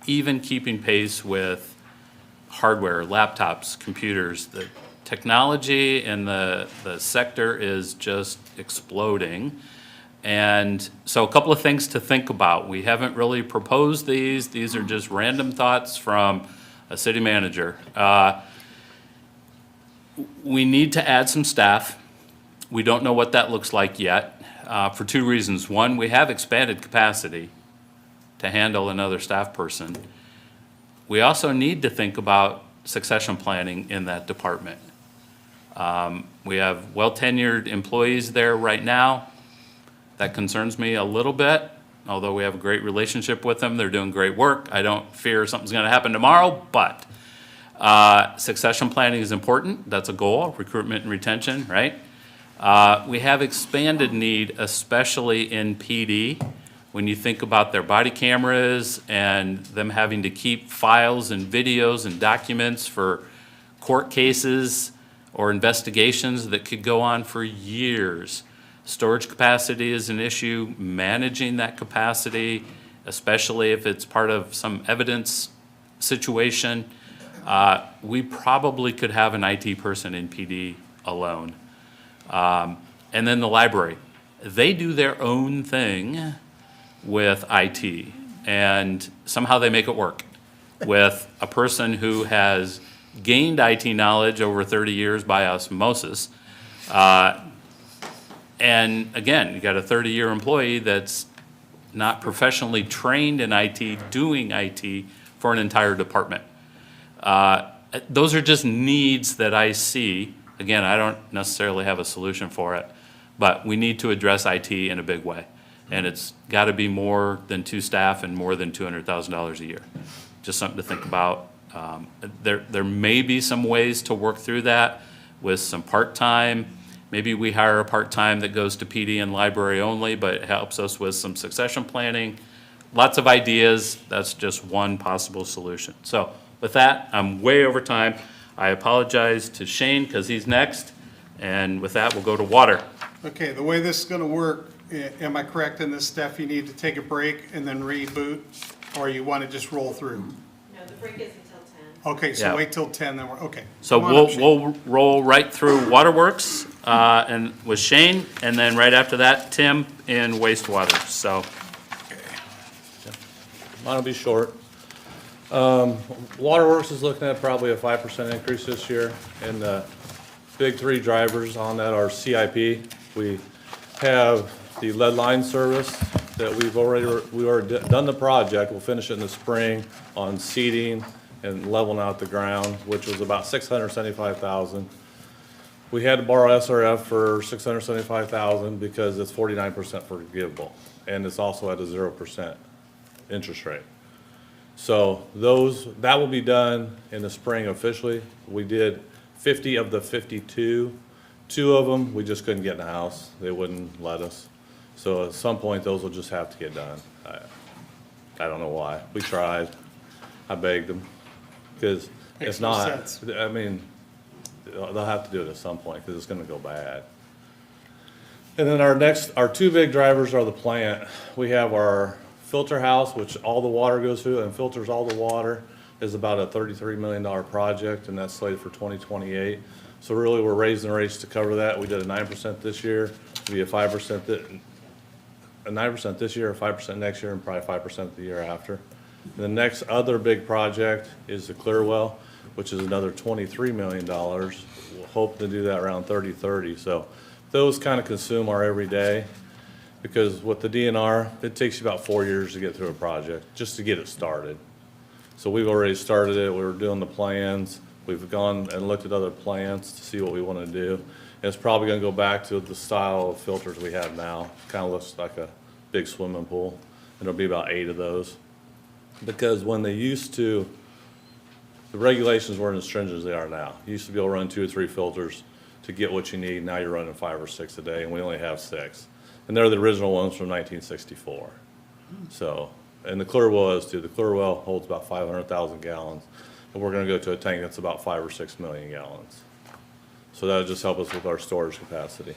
even keeping pace with hardware, laptops, computers. The technology in the sector is just exploding. And so a couple of things to think about. We haven't really proposed these. These are just random thoughts from a city manager. We need to add some staff. We don't know what that looks like yet, for 2 reasons. One, we have expanded capacity to handle another staff person. We also need to think about succession planning in that department. We have well-tenured employees there right now. That concerns me a little bit, although we have a great relationship with them. They're doing great work. I don't fear something's going to happen tomorrow, but succession planning is important. That's a goal, recruitment and retention, right? We have expanded need, especially in PD. When you think about their body cameras and them having to keep files and videos and documents for court cases or investigations that could go on for years. Storage capacity is an issue, managing that capacity, especially if it's part of some evidence situation. We probably could have an IT person in PD alone. And then the library. They do their own thing with IT, and somehow they make it work with a person who has gained IT knowledge over 30 years by osmosis. And again, you got a 30-year employee that's not professionally trained in IT, doing IT for an entire department. Those are just needs that I see. Again, I don't necessarily have a solution for it, but we need to address IT in a big way. And it's got to be more than 2 staff and more than $200,000 a year. Just something to think about. There may be some ways to work through that with some part-time. Maybe we hire a part-time that goes to PD and library only, but it helps us with some succession planning. Lots of ideas. That's just one possible solution. So with that, I'm way over time. I apologize to Shane because he's next. And with that, we'll go to water. Okay, the way this is gonna work, am I correct in this, Steph? You need to take a break and then reboot, or you wanna just roll through? No, the break is until 10. Okay, Yeah. so wait till 10, then we're, okay. So Come on up, Shane. we'll roll right through waterworks and with Shane, and then right after that, Tim in wastewater. So Mine'll be short. Waterworks is looking at probably a 5% increase this year, and the big 3 drivers on that are CIP. We have the lead line service that we already done the project. We'll finish it in the spring on seeding and leveling out the ground, which was about $675,000. We had to borrow SRF for $675,000 because it's 49% forgivable, and it's also at a 0% interest rate. So that will be done in the spring officially. We did 50 of the 52. 2 of them, we just couldn't get in the house. They wouldn't let us. So at some point, those will just have to get done. I don't know why. We tried. I begged them. Because Makes if no not, sense. I mean, they'll have to do it at some point because it's gonna go bad. And then our 2 big drivers are the plant. We have our filter house, which all the water goes through and filters all the water, is about a $33 million project, and that's slated for 2028. So really, we're raising the rates to cover that. We did a 9% this year, it'll be a 5%, a 9% this year, a 5% next year, and probably 5% the year after. The next other big project is the Clearwell, which is another $23 million. We'll hope to do that around 30/30. So those kind of consume our everyday, because with the DNR, it takes you about 4 years to get through a project, just to get it started. So we've already started it, we were doing the plans, we've gone and looked at other plans to see what we want to do. And it's probably going to go back to the style of filters we have now. Kind of looks like a big swimming pool, and there'll be about 8 of those. Because when they used to, the regulations weren't as stringent as they are now. You used to be able to run 2 or 3 filters to get what you need. Now you're running 5 or 6 a day, and we only have 6. And they're the original ones from 1964. So, and the Clearwell is too. The Clearwell holds about 500,000 gallons, and we're gonna go to a tank that's about 5 or 6 million gallons. So that'll just help us with our storage capacity.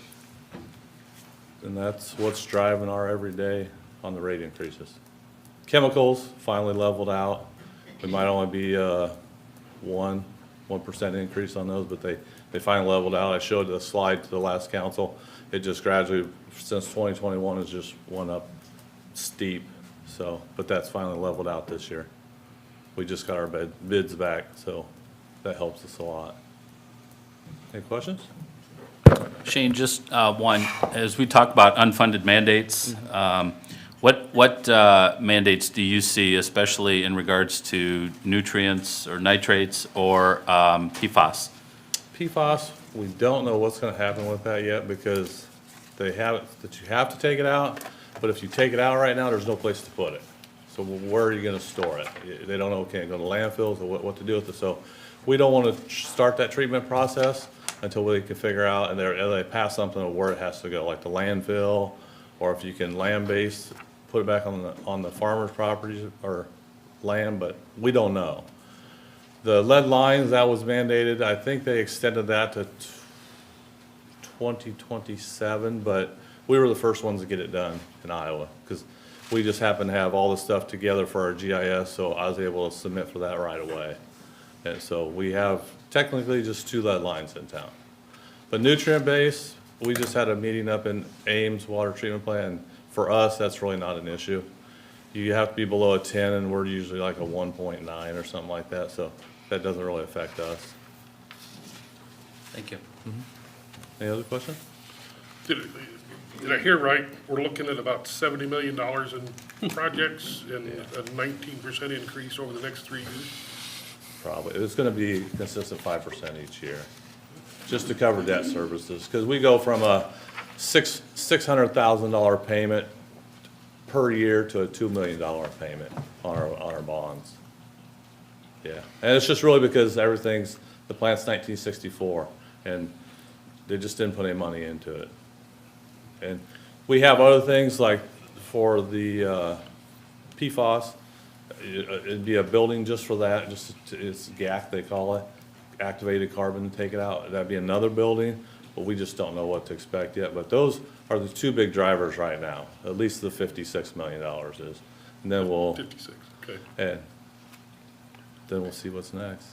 And that's what's driving our everyday on the rate increases. Chemicals finally leveled out. We might only be 1% increase on those, but they finally leveled out. I showed the slide to the last council. It just gradually, since 2021, has just went up steep. So, but that's finally leveled out this year. We just got our bids back, so that helps us a lot. Any questions? Shane, just one, as we talk about unfunded mandates, what mandates do you see, especially in regards to nutrients or nitrates or PFAS? PFAS, we don't know what's gonna happen with that yet because they have it, that you have to take it out, but if you take it out right now, there's no place to put it. So where are you gonna store it? They don't know, can it go to landfills or what to do with it? So we don't wanna start that treatment process until we can figure out, and they pass something of where it has to go, like the landfill, or if you can land-based, put it back on the farmer's properties or land, but we don't know. The lead lines, that was mandated, I think they extended that to 2027, but we were the first ones to get it done in Iowa, because we just happened to have all the stuff together for our GIS, so I was able to submit for that right away. And so we have technically just 2 lead lines in town. But nutrient base, we just had a meeting up in Ames Water Treatment Plant, and for us, that's really not an issue. You have to be below a 10, and we're usually like a 1.9 or something like that, so that doesn't really affect us. Thank you. Any other questions? Did I hear right? We're looking at about $70 million in projects and a 19% increase over the next 3 years? Probably. It's gonna be consistent 5% each year, just to cover debt services, because we go from a $600,000 payment per year to a $2 million payment on our bonds. Yeah, and it's just really because the plant's 1964, and they just didn't put any money into it. And we have other things like for the PFAS, it'd be a building just for that, it's GAC they call it, activated carbon, take it out. That'd be another building, but we just don't know what to expect yet. But those are the 2 big drivers right now, at least the $56 million is. And then 56, okay. and then we'll see what's next.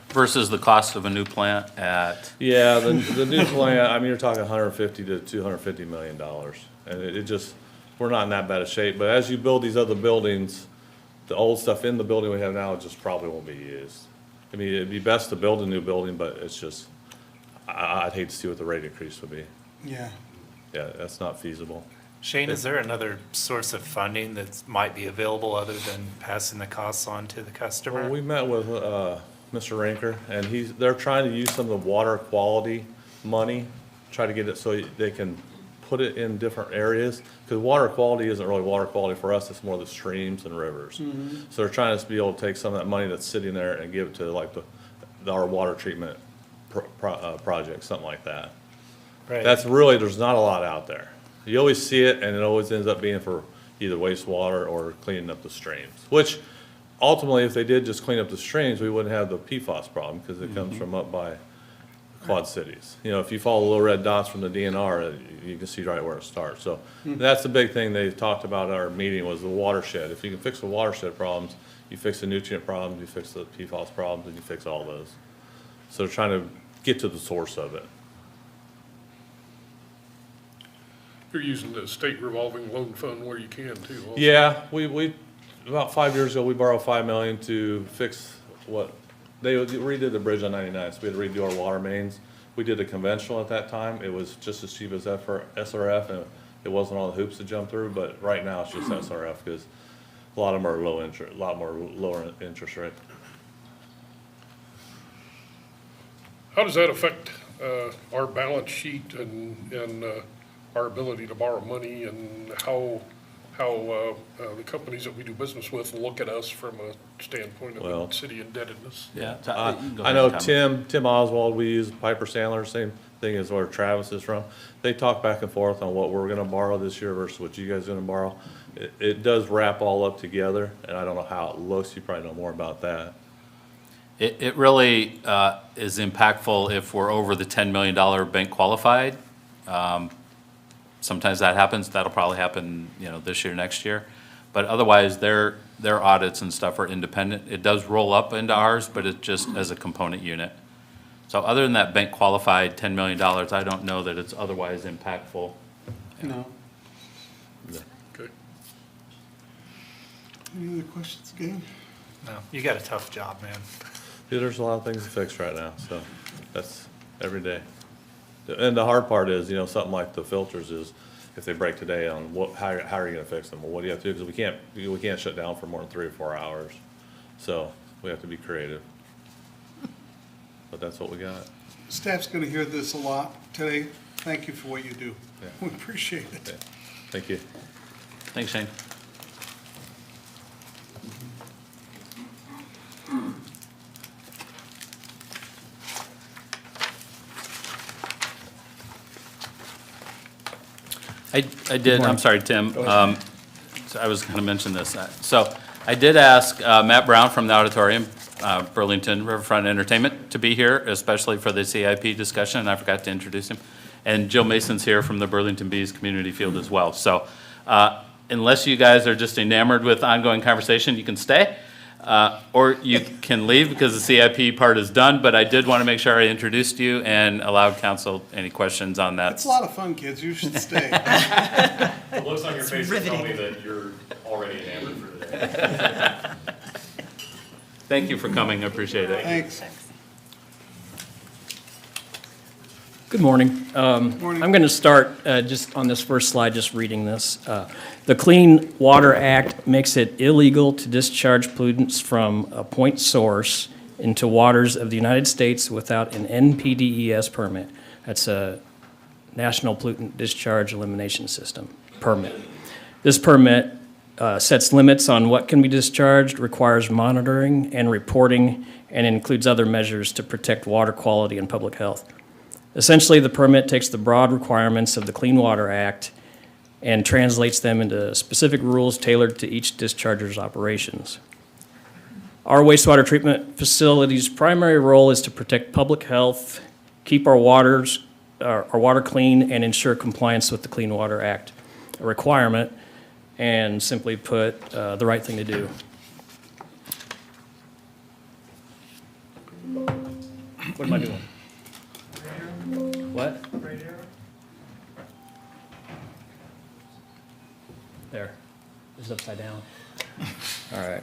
Versus the cost of a new plant at, Yeah, the new plant, I mean, you're talking 150 to 250 million dollars. And it just, we're not in that bad a shape, but as you build these other buildings, the old stuff in the building we have now just probably won't be used. I mean, it'd be best to build a new building, but it's just, I'd hate to see what the rate increase would be. Yeah. Yeah, that's not feasible. Shane, is there another source of funding that might be available other than passing the costs on to the customer? Well, we met with, Mr. Rinker, and they're trying to use some of the water quality money, try to get it so they can put it in different areas, because water quality isn't really water quality for us, it's more the streams and rivers. So they're trying to be able to take some of that money that's sitting there and give it to like our water treatment project, something like that. Right. That's really, there's not a lot out there. You always see it, and it always ends up being for either wastewater or cleaning up the streams, which ultimately, if they did just clean up the streams, we wouldn't have the PFAS problem, because it comes from up by Quad Cities. You know, if you follow the little red dots from the DNR, you can see right where it starts. So that's the big thing they talked about at our meeting, was the watershed. If you can fix the watershed problems, you fix the nutrient problems, you fix the PFAS problems, and you fix all those. So they're trying to get to the source of it. You're using the state revolving loan fund where you can too. also. Yeah, we about 5 years ago, we borrowed $5 million to fix they redid the bridge on 99, so we had to redo our water mains. We did a conventional at that time. It was just as cheap as SRF, and it wasn't all the hoops to jump through, but right now it's just SRF, because a lot of them are low interest, a lot more lower interest rate. How does that affect our balance sheet and our ability to borrow money, and how how the companies that we do business with look at us from a standpoint Well- of city indebtedness. Yeah. I know Tim Oswald, we use Piper Sandler, same thing as where Travis is from. They talk back and forth on what we're gonna borrow this year versus what you guys are gonna borrow. It does wrap all up together, and I don't know how it looks, you probably know more about that. It really is impactful if we're over the $10 million bank qualified. Sometimes that happens, that'll probably happen, this year, next year. But otherwise, their audits and stuff are independent. It does roll up into ours, but it's just as a component unit. So other than that bank qualified $10 million, I don't know that it's otherwise impactful. No. Okay. Any other questions, gang? No, you got a tough job, man. Yeah, there's a lot of things to fix right now, so that's every day. And the hard part is, something like the filters is, if they break today on how are you gonna fix them? Well, what do you have to do? Because we can't shut down for more than 3 or 4 hours. So we have to be creative. But that's what we got. Staff's gonna hear this a lot today. Thank you for what you do. Yeah. We appreciate it. Okay. Thank you. Thanks, Shane. I did, I'm sorry, Tim. So I was gonna mention this. So I did ask Matt Brown from the auditorium, Burlington Riverfront Entertainment, to be here, especially for the CIP discussion, and I forgot to introduce him. And Jill Mason's here from the Burlington Bees Community Field as well. So unless you guys are just enamored with ongoing conversation, you can stay. Or you can leave because the CIP part is done, but I did want to make sure I introduced you and allowed council any questions on that. It's a lot of fun, kids. You should stay. The looks on your face tell me that you're already enamored for today. Thank you for coming, I appreciate it. Thanks. Good morning. Morning. I'm going to start just on this first slide, just reading this. The Clean Water Act makes it illegal to discharge pollutants from a point source into waters of the United States without an NPDES permit. That's a National Pollutant Discharge Elimination System permit. This permit sets limits on what can be discharged, requires monitoring and reporting, and includes other measures to protect water quality and public health. Essentially, the permit takes the broad requirements of the Clean Water Act and translates them into specific rules tailored to each discharger's operations. Our wastewater treatment facility's primary role is to protect public health, keep our water clean, and ensure compliance with the Clean Water Act requirement, and simply put, the right thing to do. What am I doing? What? There. It's upside down. All right.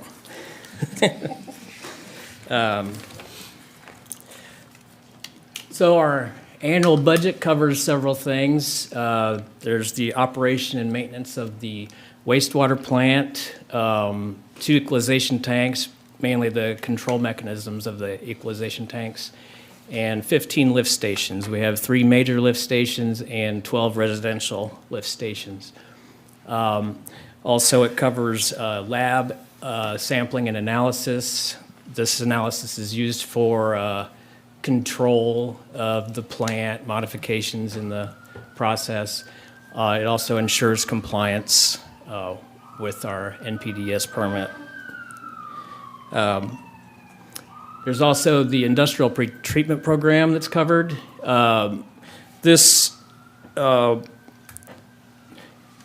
So our annual budget covers several things. There's the operation and maintenance of the wastewater plant, 2 equalization tanks, mainly the control mechanisms of the equalization tanks, and 15 lift stations. We have 3 major lift stations and 12 residential lift stations. Also, it covers lab sampling and analysis. This analysis is used for control of the plant, modifications in the process. It also ensures compliance with our NPDES permit. There's also the industrial pretreatment program that's covered. This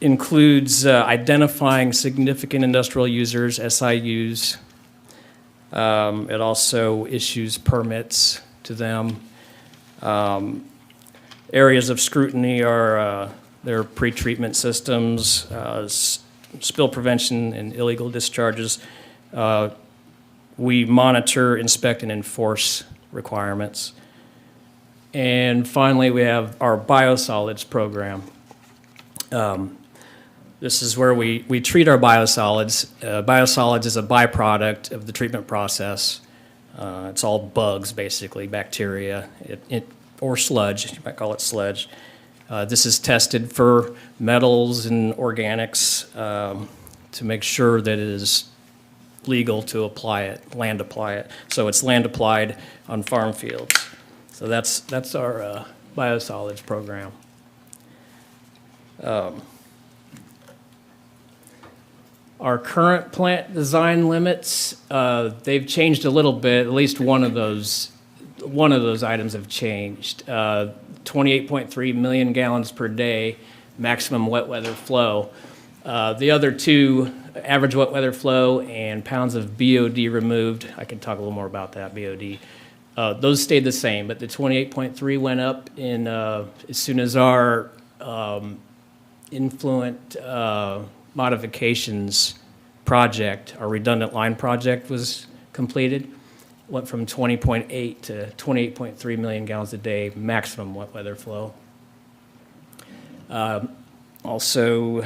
includes identifying significant industrial users, SIUs. It also issues permits to them. Areas of scrutiny are their pretreatment systems, spill prevention, and illegal discharges. We monitor, inspect, and enforce requirements. And finally, we have our biosolids program. This is where we treat our biosolids. Biosolids is a byproduct of the treatment process. It's all bugs, basically, bacteria, or sludge, you might call it sludge. This is tested for metals and organics to make sure that it is legal to apply it, land apply it. So it's land applied on farm fields. So that's our biosolids program. Our current plant design limits, they've changed a little bit. At least one of those items have changed. 28.3 million gallons per day, maximum wet weather flow. The other two, average wet weather flow and pounds of BOD removed, I can talk a little more about that, BOD. Those stayed the same, but the 28.3 went up in, as soon as our influent modifications project, our redundant line project was completed. Went from 20.8 to 28.3 million gallons a day, maximum wet weather flow. Also,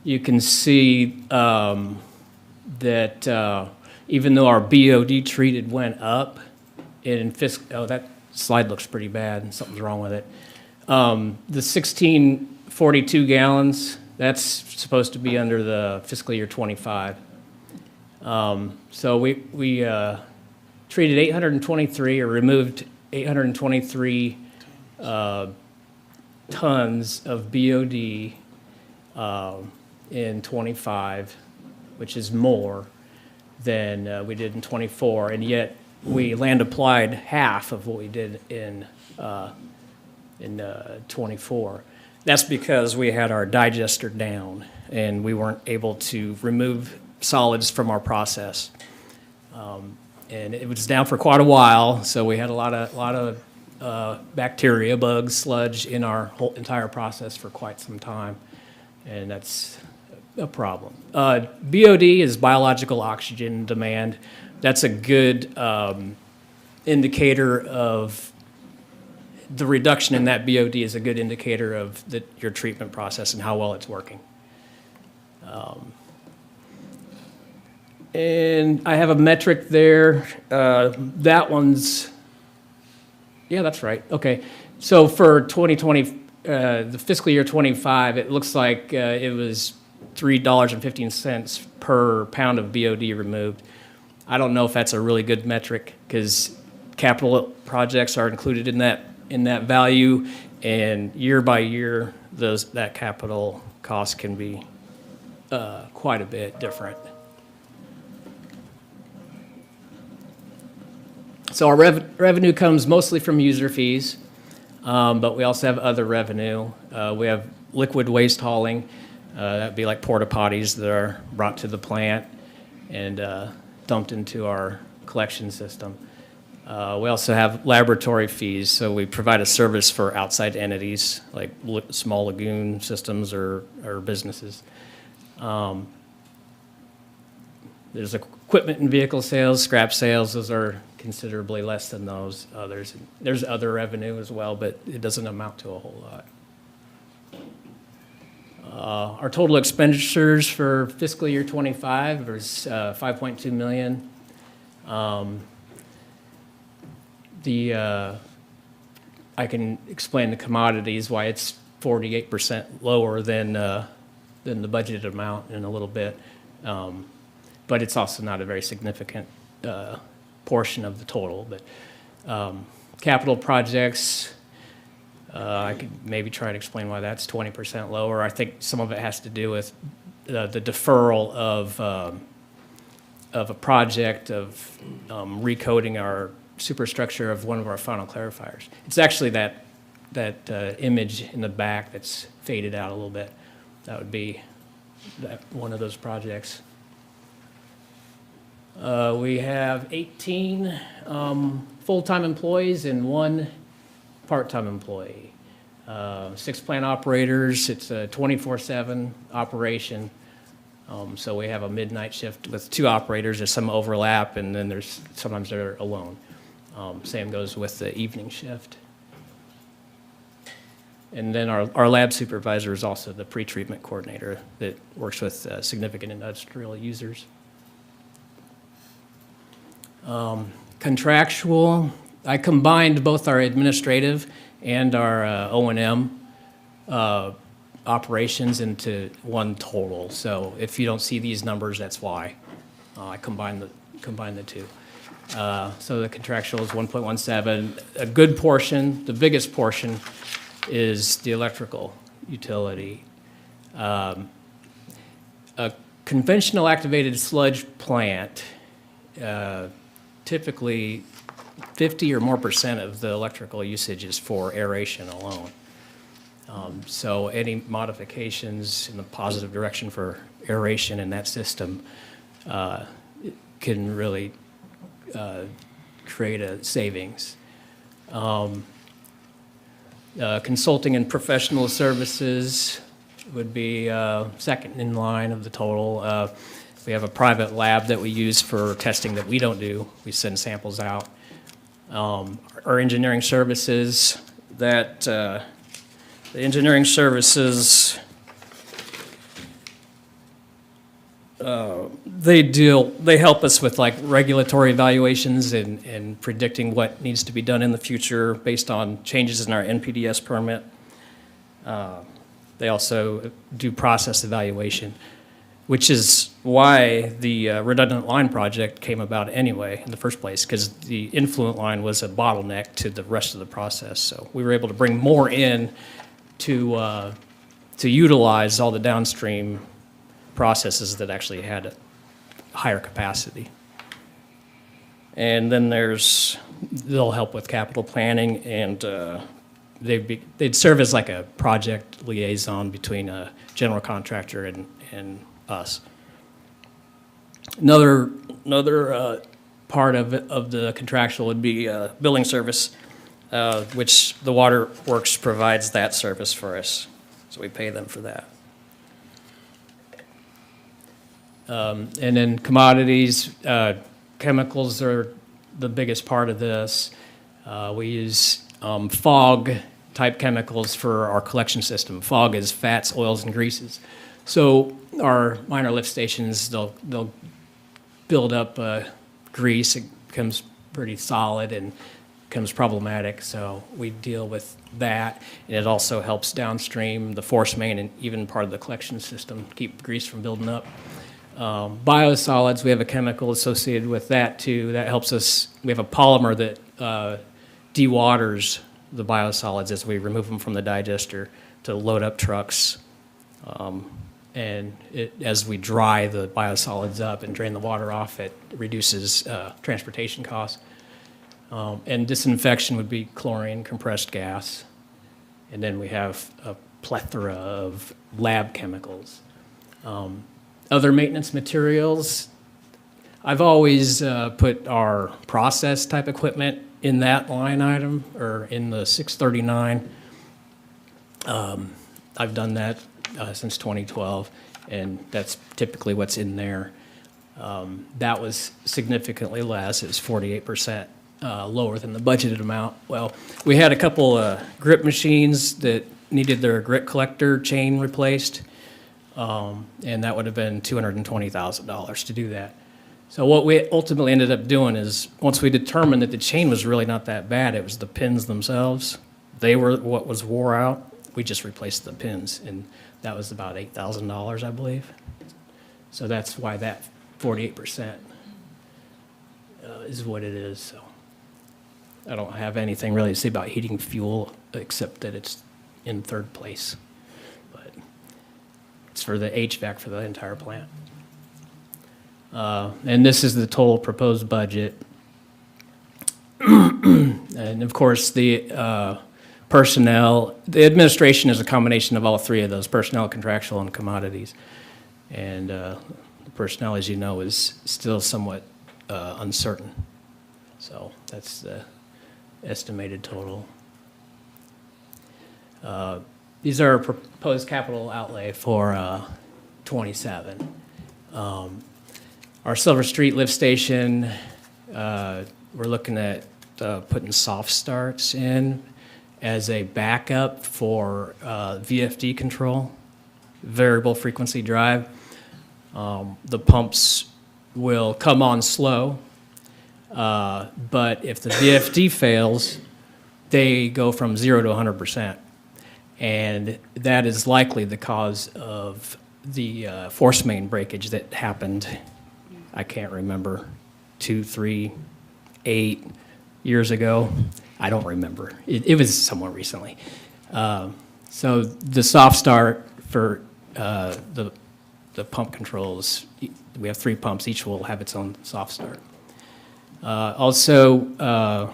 you can see that even though our BOD treated went up in fiscal, oh, that slide looks pretty bad. Something's wrong with it. The 1642 gallons, that's supposed to be under the fiscal year 25. So we treated 823 or removed 823 tons of BOD in 25, which is more than we did in 24, and yet we land applied half of what we did in 24. That's because we had our digester down and we weren't able to remove solids from our process. And it was down for quite a while, so we had a lot of bacteria, bugs, sludge in our whole entire process for quite some time, and that's a problem. BOD is biological oxygen demand. That's a good indicator of the reduction in that BOD is a good indicator of your treatment process and how well it's working. And I have a metric there. That one's, yeah, that's right. Okay. So for 2020, the fiscal year 25, it looks like it was $3.15 per pound of BOD removed. I don't know if that's a really good metric because capital projects are included in that value, and year by year, that capital cost can be quite a bit different. So our revenue comes mostly from user fees, but we also have other revenue. We have liquid waste hauling. That'd be like porta potties that are brought to the plant and dumped into our collection system. We also have laboratory fees, so we provide a service for outside entities like small lagoon systems or businesses. There's equipment and vehicle sales, scrap sales. Those are considerably less than those others. There's other revenue as well, but it doesn't amount to a whole lot. Our total expenditures for fiscal year 25 was $5.2 million. I can explain the commodities, why it's 48% lower than the budgeted amount in a little bit. But it's also not a very significant portion of the total. But capital projects, I could maybe try to explain why that's 20% lower. I think some of it has to do with the deferral of a project of recoding our superstructure of one of our final clarifiers. It's actually that image in the back that's faded out a little bit. That would be one of those projects. We have 18 full-time employees and 1 part-time employee. 6 plant operators. It's a 24/7 operation. So we have a midnight shift with 2 operators. There's some overlap, and then sometimes they're alone. Same goes with the evening shift. And then our lab supervisor is also the pre-treatment coordinator that works with significant industrial users. Contractual, I combined both our administrative and our O&M operations into one total. So if you don't see these numbers, that's why. I combine the two. So the contractual is 1.17. A good portion, the biggest portion, is the electrical utility. A conventional activated sludge plant, typically 50 or more % of the electrical usage is for aeration alone. So any modifications in the positive direction for aeration in that system can really create a savings. Consulting and professional services would be second in line of the total. We have a private lab that we use for testing that we don't do. We send samples out. Our engineering services, the engineering services, they help us with like regulatory evaluations and predicting what needs to be done in the future based on changes in our NPDES permit. They also do process evaluation, which is why the redundant line project came about anyway in the first place, because the influent line was a bottleneck to the rest of the process. So we were able to bring more in to utilize all the downstream processes that actually had a higher capacity. And then they'll help with capital planning, and they'd serve as like a project liaison between a general contractor and us. Another part of the contractual would be billing service, which the Water Works provides that service for us, so we pay them for that. And then commodities, chemicals are the biggest part of this. We use FOG-type chemicals for our collection system. FOG is fats, oils, and greases. So our minor lift stations, they'll build up grease. It becomes pretty solid and becomes problematic. So we deal with that. And it also helps downstream the force main and even part of the collection system, keep grease from building up. Biosolids, we have a chemical associated with that too. That helps us. We have a polymer that dewaters the biosolids as we remove them from the digester to load up trucks. And as we dry the biosolids up and drain the water off, it reduces transportation costs. And disinfection would be chlorine, compressed gas. And then we have a plethora of lab chemicals. Other maintenance materials, I've always put our process type equipment in that line item, or in the 639. I've done that since 2012, and that's typically what's in there. That was significantly less. It was 48% lower than the budgeted amount. Well, we had a couple grip machines that needed their grit collector chain replaced. And that would have been $220,000 to do that. So what we ultimately ended up doing is, once we determined that the chain was really not that bad, it was the pins themselves. They were what was wore out. We just replaced the pins, and that was about $8,000, I believe. So that's why that 48% is what it is. So I don't have anything really to say about heating fuel, except that it's in third place. It's for the HVAC for the entire plant. And this is the total proposed budget. And of course, the personnel, the administration is a combination of all three of those: personnel, contractual, and commodities. And the personnel, as you know, is still somewhat uncertain. So that's the estimated total. These are proposed capital outlay for 27. Our Silver Street lift station, we're looking at putting soft starts in as a backup for VFD control, variable frequency drive. The pumps will come on slow, but if the VFD fails, they go from 0 to 100%. And that is likely the cause of the force main breakage that happened, I can't remember, 2, 3, 8 years ago. I don't remember. It was somewhat recently. So the soft start for the pump controls, we have 3 pumps, each will have its own soft start. Also,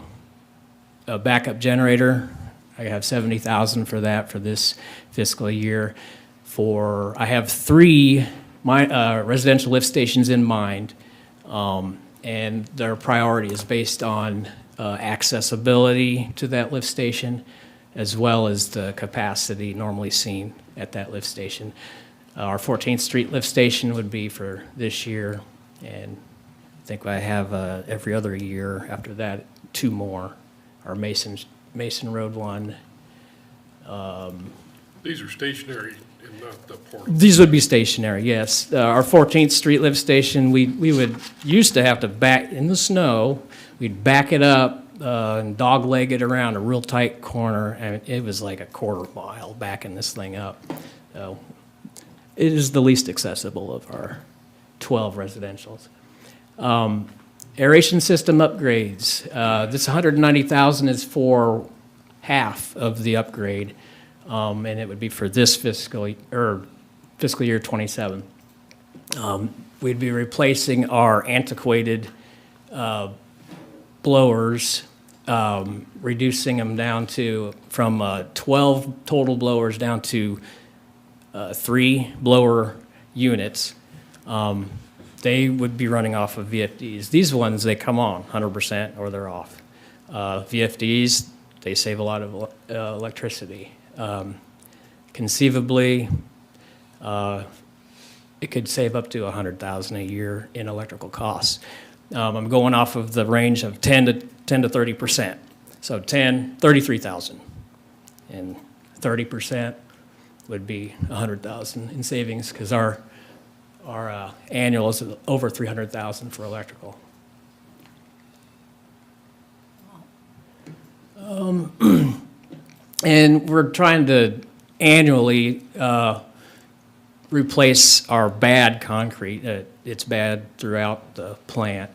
a backup generator, I have $70,000 for that for this fiscal year. I have 3 residential lift stations in mind, and their priority is based on accessibility to that lift station, as well as the capacity normally seen at that lift station. Our 14th Street lift station would be for this year, and I think I have every other year after that 2 more. Our Mason Road one. These are stationary and not the portable. These would be stationary, yes. Our 14th Street lift station, we would used to have to back, in the snow, we'd back it up and dog-leg it around a real tight corner, and it was like a quarter mile backing this thing up. So it is the least accessible of our 12 residentials. Aeration system upgrades. This $190,000 is for half of the upgrade, and it would be for this fiscal year 27. We'd be replacing our antiquated blowers, reducing them down from 12 total blowers down to 3 blower units. They would be running off of VFDs. These ones, they come on 100% or they're off. VFDs, they save a lot of electricity. Conceivably, it could save up to $100,000 a year in electrical costs. I'm going off of the range of 10 to 30%. So 10, 33,000, and 30% would be 100,000 in savings, because our annual is over 300,000 for electrical. And we're trying to annually replace our bad concrete. It's bad throughout the plant.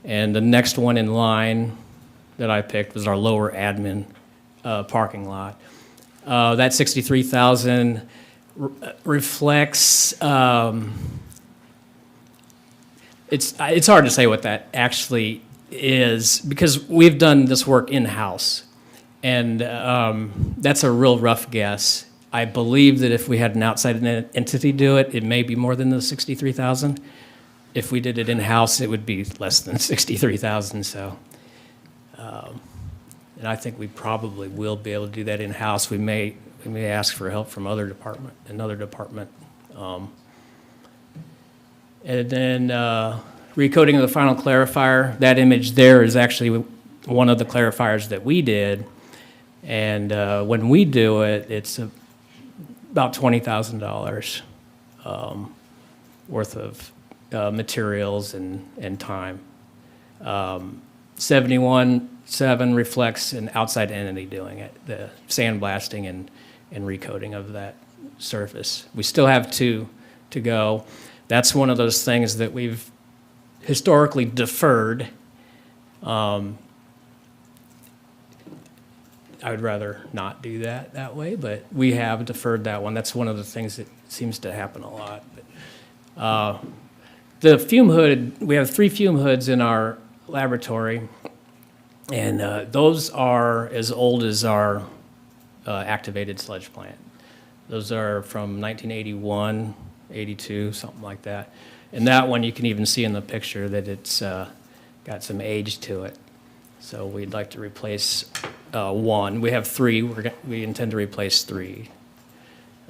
And the next one in line that I picked was our lower admin parking lot. That 63,000 reflects, it's hard to say what that actually is, because we've done this work in-house. And that's a real rough guess. I believe that if we had an outside entity do it, it may be more than the 63,000. If we did it in-house, it would be less than 63,000. So, and I think we probably will be able to do that in-house. We may ask for help from another department. And then recoding of the final clarifier. That image there is actually one of the clarifiers that we did. And when we do it, it's about $20,000 worth of materials and time. 71.7 reflects an outside entity doing it, the sandblasting and recoding of that surface. We still have 2 to go. That's one of those things that we've historically deferred. I would rather not do that way, but we have deferred that one. That's one of the things that seems to happen a lot. But, the fume hood, we have 3 fume hoods in our laboratory, and those are as old as our activated sludge plant. Those are from 1981, 82, something like that. And that one, you can even see in the picture that it's got some age to it. So we'd like to replace 1. We have 3. We intend to replace 3.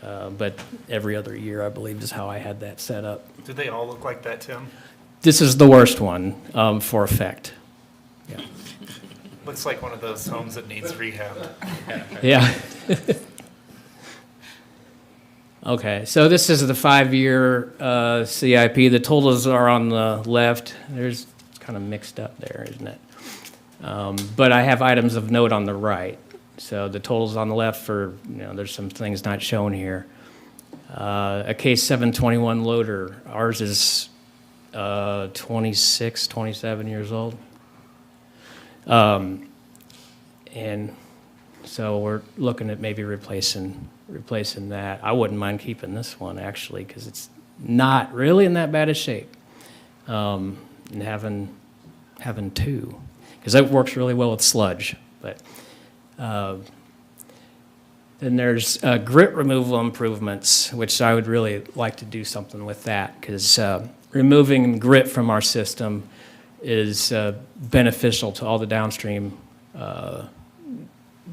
But every other year, I believe, is how I had that set up. Do they all look like that, Tim? This is the worst one for effect. Yeah. Looks like one of those homes that needs rehab. Yeah. Okay, so this is the 5-year CIP. The totals are on the left. It's kind of mixed up there, isn't it? But I have items of note on the right. So the totals on the left for, there's some things not shown here. A Case 721 loader, ours is 26, 27 years old. And so we're looking at maybe replacing that. I wouldn't mind keeping this one, actually, because it's not really in that bad a shape. And having two, because that works really well with sludge. But then there's grit removal improvements, which I would really like to do something with that, because removing grit from our system is beneficial to all the downstream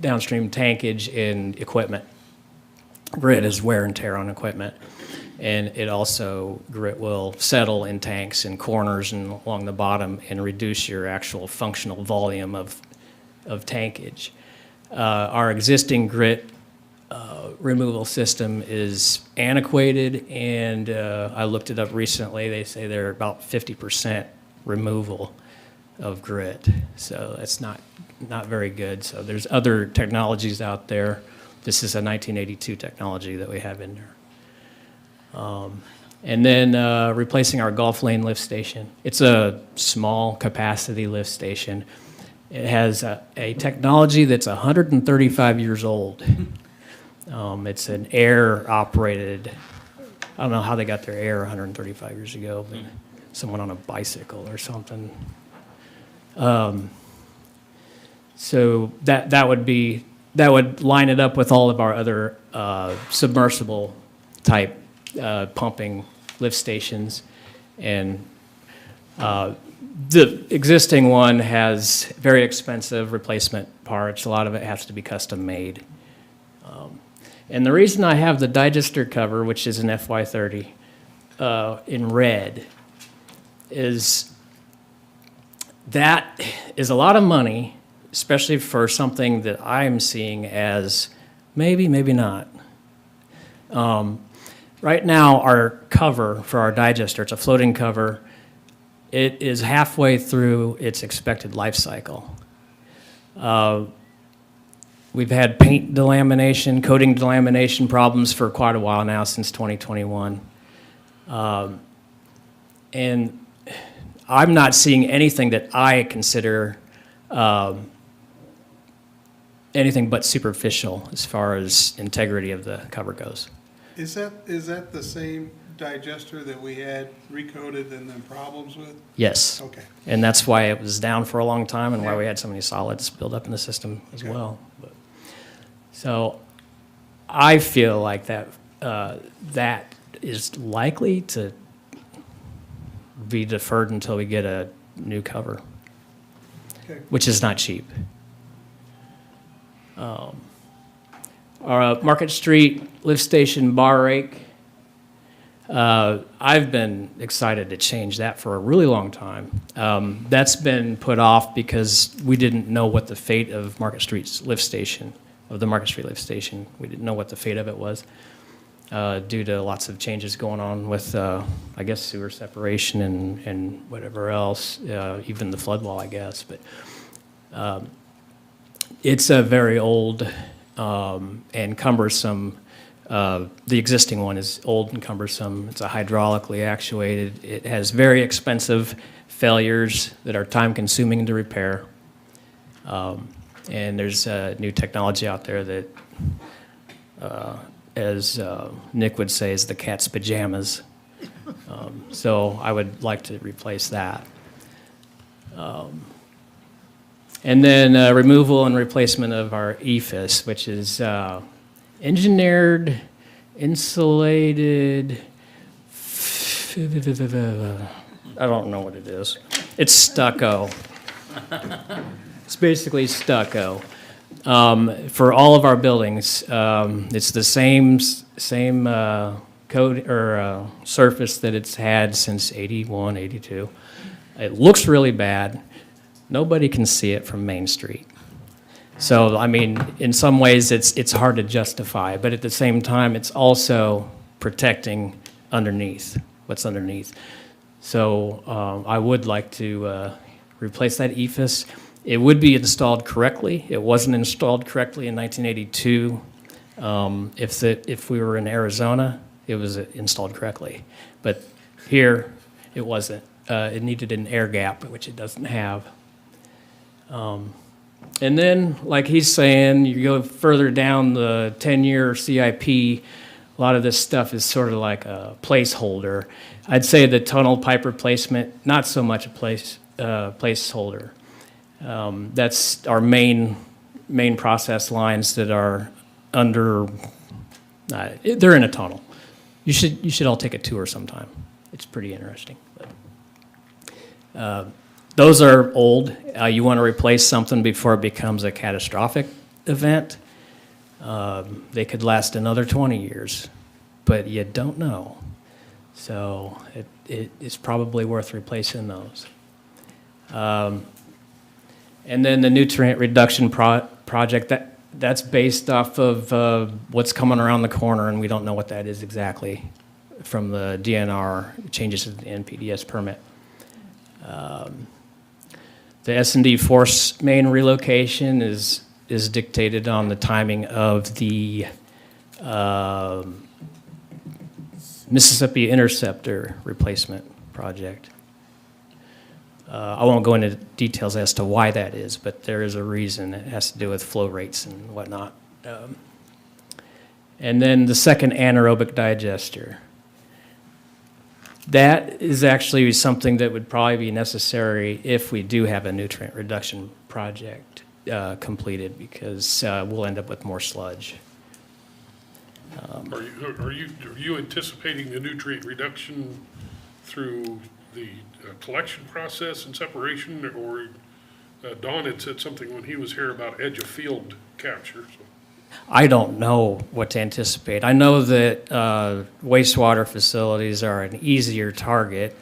tankage and equipment. Grit is wear and tear on equipment, and it also, grit will settle in tanks and corners and along the bottom and reduce your actual functional volume of tankage. Our existing grit removal system is antiquated, and I looked it up recently. They say they're about 50% removal of grit, so that's not very good. So there's other technologies out there. This is a 1982 technology that we have in there. And then replacing our Gulf Lane lift station. It's a small capacity lift station. It has a technology that's 135 years old. It's an air-operated, I don't know how they got their air 135 years ago, but someone on a bicycle or something. So that would line it up with all of our other submersible type pumping lift stations. And the existing one has very expensive replacement parts. A lot of it has to be custom made. And the reason I have the digester cover, which is an FY30, in red, is that is a lot of money, especially for something that I'm seeing as maybe, maybe not. Right now, our cover for our digester, it's a floating cover, it is halfway through its expected life cycle. We've had paint delamination, coating delamination problems for quite a while now, since 2021. And I'm not seeing anything that I consider anything but superficial as far as integrity of the cover goes. Is that the same digester that we had recoded and then problems with? Yes. Okay. And that's why it was down for a long time and why we had so many solids build up in the system as Okay. well. But, so I feel like that is likely to be deferred until we get a new cover, Okay. which is not cheap. Our Market Street lift station bar rake, I've been excited to change that for a really long time. That's been put off because we didn't know what the fate of Market Street's lift station, of the Market Street lift station, we didn't know what the fate of it was due to lots of changes going on with, I guess, sewer separation and whatever else, even the flood wall, I guess. But it's a very old and cumbersome. The existing one is old and cumbersome. It's a hydraulically actuated. It has very expensive failures that are time-consuming to repair. And there's new technology out there that, as Nick would say, is the cat's pajamas. So I would like to replace that. And then removal and replacement of our EFIS, which is engineered, insulated, I don't know what it is. It's stucco. It's basically stucco. For all of our buildings, it's the same code or surface that it's had since 81, 82. It looks really bad. Nobody can see it from Main Street. So, I mean, in some ways, it's hard to justify, but at the same time, it's also protecting underneath, what's underneath. So I would like to replace that EFIS. It would be installed correctly. It wasn't installed correctly in 1982. If we were in Arizona, it was installed correctly. But here, it wasn't. It needed an air gap, which it doesn't have. And then, like he's saying, you go further down the 10-year CIP, a lot of this stuff is sort of like a placeholder. I'd say the tunnel pipe replacement, not so much a placeholder. That's our main process lines that are under, they're in a tunnel. You should all take a tour sometime. It's pretty interesting. Those are old. You want to replace something before it becomes a catastrophic event. They could last another 20 years, but you don't know. So it's probably worth replacing those. And then the nutrient reduction project, that's based off of what's coming around the corner, and we don't know what that is exactly from the DNR changes to the NPDES permit. The S&D force main relocation is dictated on the timing of the Mississippi Interceptor replacement project. I won't go into details as to why that is, but there is a reason. It has to do with flow rates and whatnot. And then the second anaerobic digester. That is actually something that would probably be necessary if we do have a nutrient reduction project completed, because we'll end up with more sludge. Are you anticipating the nutrient reduction through the collection process and separation, or Don had said something when he was here about edge of field capture? So. I don't know what to anticipate. I know that wastewater facilities are an easier target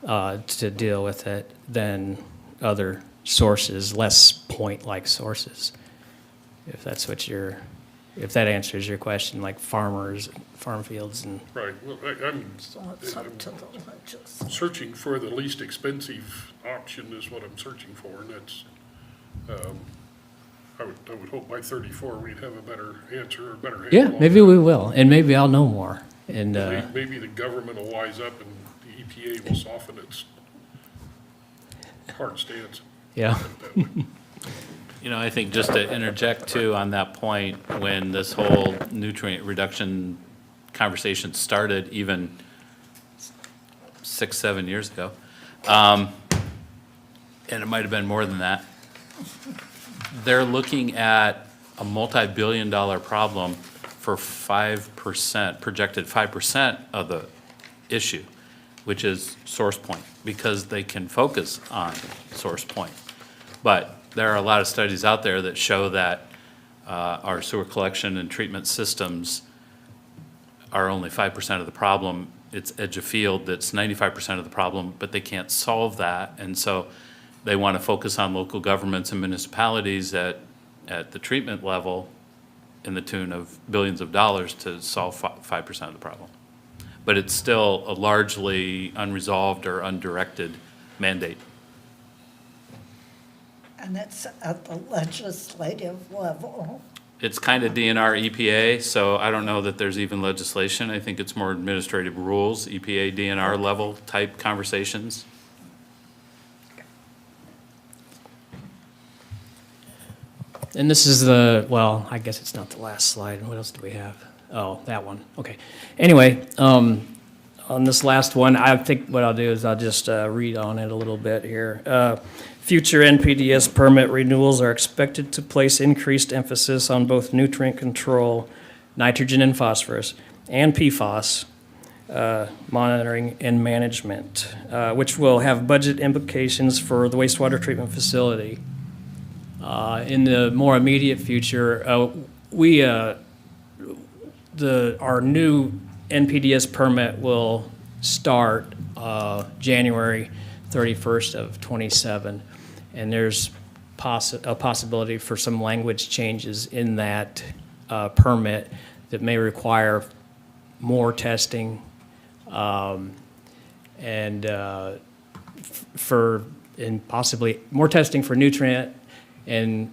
to deal with it than other sources, less point-like sources. If that's what if that answers your question, like farmers, farm fields, and Right. Well, I'm So it's up to the legislature. searching for the least expensive option is what I'm searching for, and that's, I would hope by 34 we'd have a better answer or better handle. yeah, on maybe that. we will, and maybe I'll know more. And Maybe the government will wise up and the EPA will soften its hard stance. yeah. You know, I think just to interject too on that point, when this whole nutrient reduction conversation started even 6, 7 years ago, and it might have been more than that, they're looking at a multi-billion-dollar problem for 5%, projected 5% of the issue, which is source point, because they can focus on source point. But there are a lot of studies out there that show that our sewer collection and treatment systems are only 5% of the problem. It's edge of field that's 95% of the problem, but they can't solve that. And so they want to focus on local governments and municipalities at the treatment level in the tune of billions of dollars to solve 5% of the problem. But it's still a largely unresolved or undirected mandate. And it's at the legislative level. It's kind of DNR EPA, so I don't know that there's even legislation. I think it's more administrative rules, EPA, DNR level type conversations. And this is well, I guess it's not the last slide. What else do we have? Oh, that one. Okay. Anyway, on this last one, I think what I'll do is I'll just read on it a little bit here. Future NPDES permit renewals are expected to place increased emphasis on both nutrient control, nitrogen and phosphorus, and PFAS monitoring and management, which will have budget implications for the wastewater treatment facility. In the more immediate future, our new NPDES permit will start January 31st of '27, and there's a possibility for some language changes in that permit that may require more testing, and for and possibly more testing for nutrient, and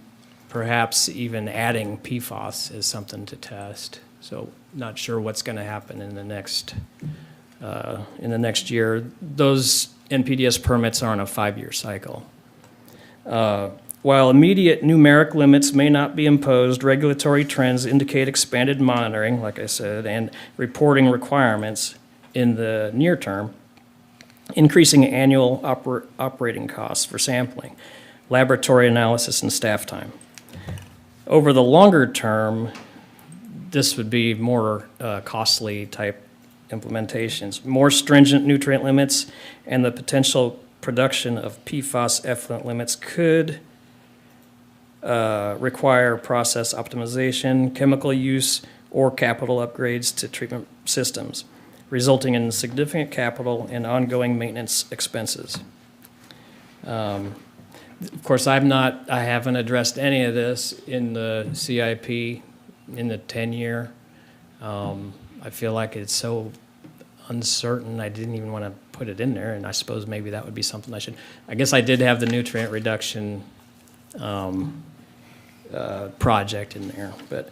perhaps even adding PFAS as something to test. So not sure what's going to happen in the next year. Those NPDES permits are on a 5-year cycle. While immediate numeric limits may not be imposed, regulatory trends indicate expanded monitoring, like I said, and reporting requirements in the near term, increasing annual operating costs for sampling, laboratory analysis, and staff time. Over the longer term, this would be more costly type implementations. More stringent nutrient limits and the potential production of PFAS effluent limits could require process optimization, chemical use, or capital upgrades to treatment systems, resulting in significant capital and ongoing maintenance expenses. Of course, I haven't addressed any of this in the CIP in the 10-year. I feel like it's so uncertain, I didn't even want to put it in there, and I suppose maybe that would be something I guess I did have the nutrient reduction project in there, but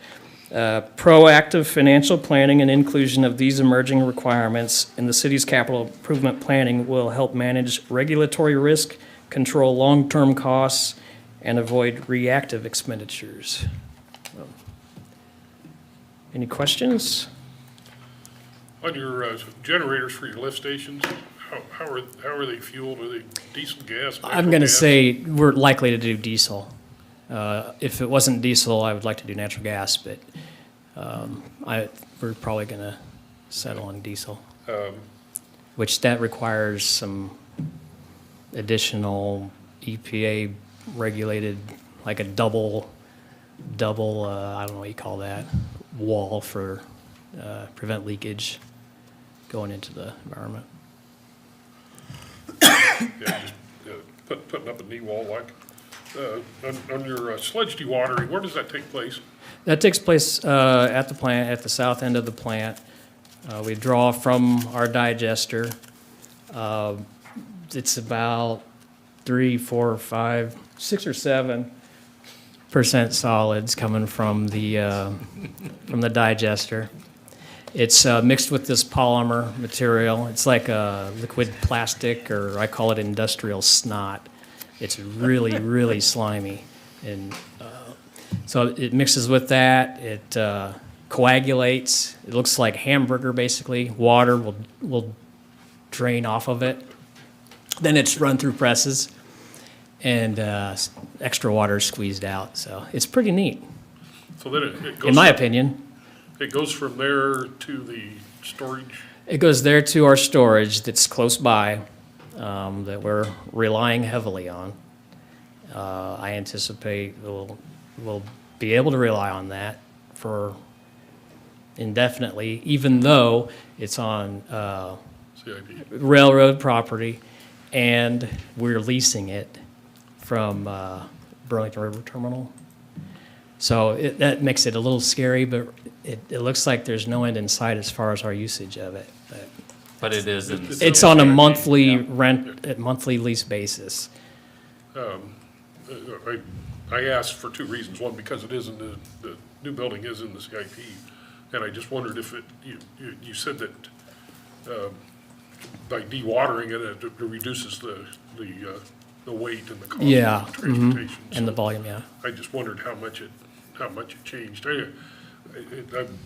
proactive financial planning and inclusion of these emerging requirements in the city's capital improvement planning will help manage regulatory risk, control long-term costs, and avoid reactive expenditures. Any questions? On your generators for your lift stations, how are they fueled? Are they diesel, gas? I'm natural going to gas? say we're likely to do diesel. If it wasn't diesel, I would like to do natural gas, but we're probably going to settle on diesel, which that requires some additional EPA regulated, like a double, I don't know what you call that, wall for prevent leakage going into the environment. Yeah, just putting up a knee wall like, on your sludge dewatering, where does that take place? That takes place at the plant, at the south end of the plant. We draw from our digester. It's about 3, 4, 5, 6 or 7% solids coming from the digester. It's mixed with this polymer material. It's like a liquid plastic, or I call it industrial snot. It's really, really slimy. And so it mixes with that. It coagulates. It looks like hamburger, basically. Water will drain off of it. Then it's run through presses, and extra water is squeezed out. So it's pretty neat, So then it goes. in my opinion. It goes from there to the storage. It goes there to our storage that's close by, that we're relying heavily on. I anticipate we'll be able to rely on that for indefinitely, even though it's on CIP. railroad property, and we're leasing it from Burlington River Terminal. So that makes it a little scary, but it looks like there's no end in sight as far as our usage of it. But it is in. It's on a monthly monthly lease basis. I asked for 2 reasons. One, because it is in the new building is in the CIP, and I just wondered if you said that by dewatering it reduces the weight and the cost Yeah, of transportation. and the So volume, yeah. I just wondered how much it changed. I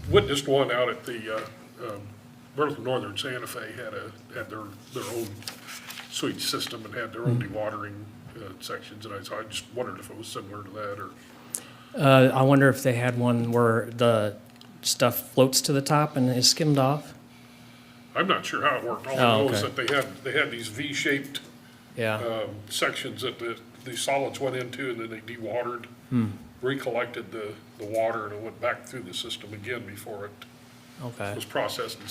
witnessed one out at the Burlington Northern Santa Fe had their own sewage system and had their own dewatering sections, and I just wondered if it was similar to that, or. I wonder if they had one where the stuff floats to the top and is skimmed off. I'm not sure how it worked. All I Oh, know is okay. that they had these V-shaped Yeah. sections that the solids went into, and then they dewatered, recollected the water, and it went back through the system again before it Okay. was processed and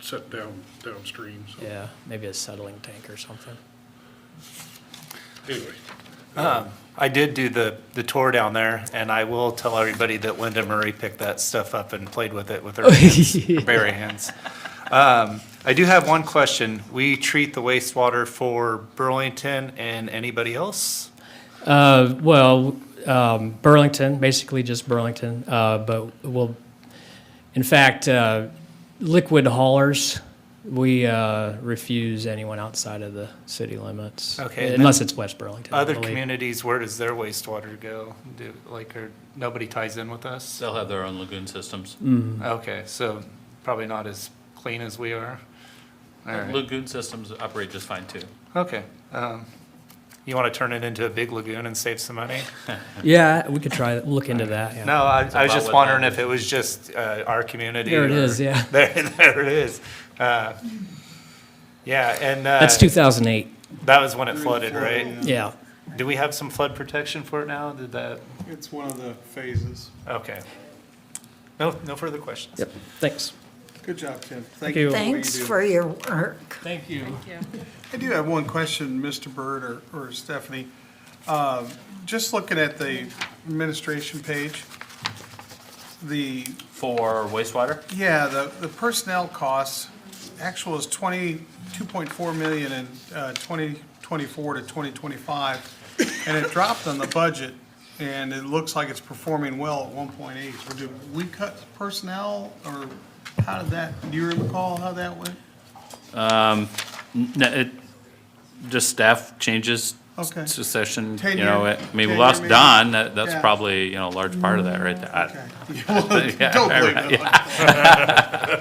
set downstream. So Yeah, maybe a settling tank or something. anyway, I did do the tour down there, and I will tell everybody that Linda Murray picked that stuff up and played with it with her hands, her bare hands. I I do have one question. We treat the wastewater for Burlington and anybody else? Burlington, basically just Burlington, but we'll, in fact, liquid haulers, we refuse anyone outside of the city limits. Okay, and Unless it's West Burlington. I Other believe. communities, where does their wastewater go? Nobody ties in with us? They'll have their own lagoon systems. Okay, so probably not as clean as we are. All right, Lagoon systems operate just fine too. okay. You want to turn it into a big lagoon and save some money? Yeah, we could try, look into that, yeah. No, I was about just what wondering that if it was just our community. There it or- is, yeah. There it is. Yeah, and That's 2008, that was when it flooded, right? yeah. Do we have some flood protection for it now? Did that, It's one of the phases. okay. No further questions. Yep, thanks. Good job, Tim. Thank you. for what Thanks do. for your work. Thank you. I do have one question, Mr. Byrd or Stephanie. Just looking at the administration page, the, For wastewater? yeah, the personnel costs, actual is 22.4 million in 2024 to 2025, and it dropped on the budget, and it looks like it's performing well at 1.8. So did we cut personnel, or how did that, do you recall how that went? Just staff changes. Okay. Succession, you Tenure- know, I mean, we tenure lost maybe? Don, that's Yeah. probably, you know, a large part of that right there. Okay. Yeah, Don't blame right, it. yeah. I'll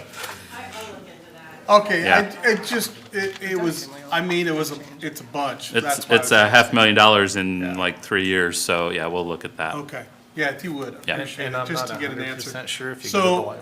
look into that. Okay, Yeah. it just, it was, I mean, it's a bunch. That's It's, why I it's was- a $500,000 Yeah. in like 3 years, so yeah, we'll look at that. Okay, yeah, if you would, Yeah. appreciate And it, I'm just not to get an answer. 100% sure if you go to the So, Wi-Fi.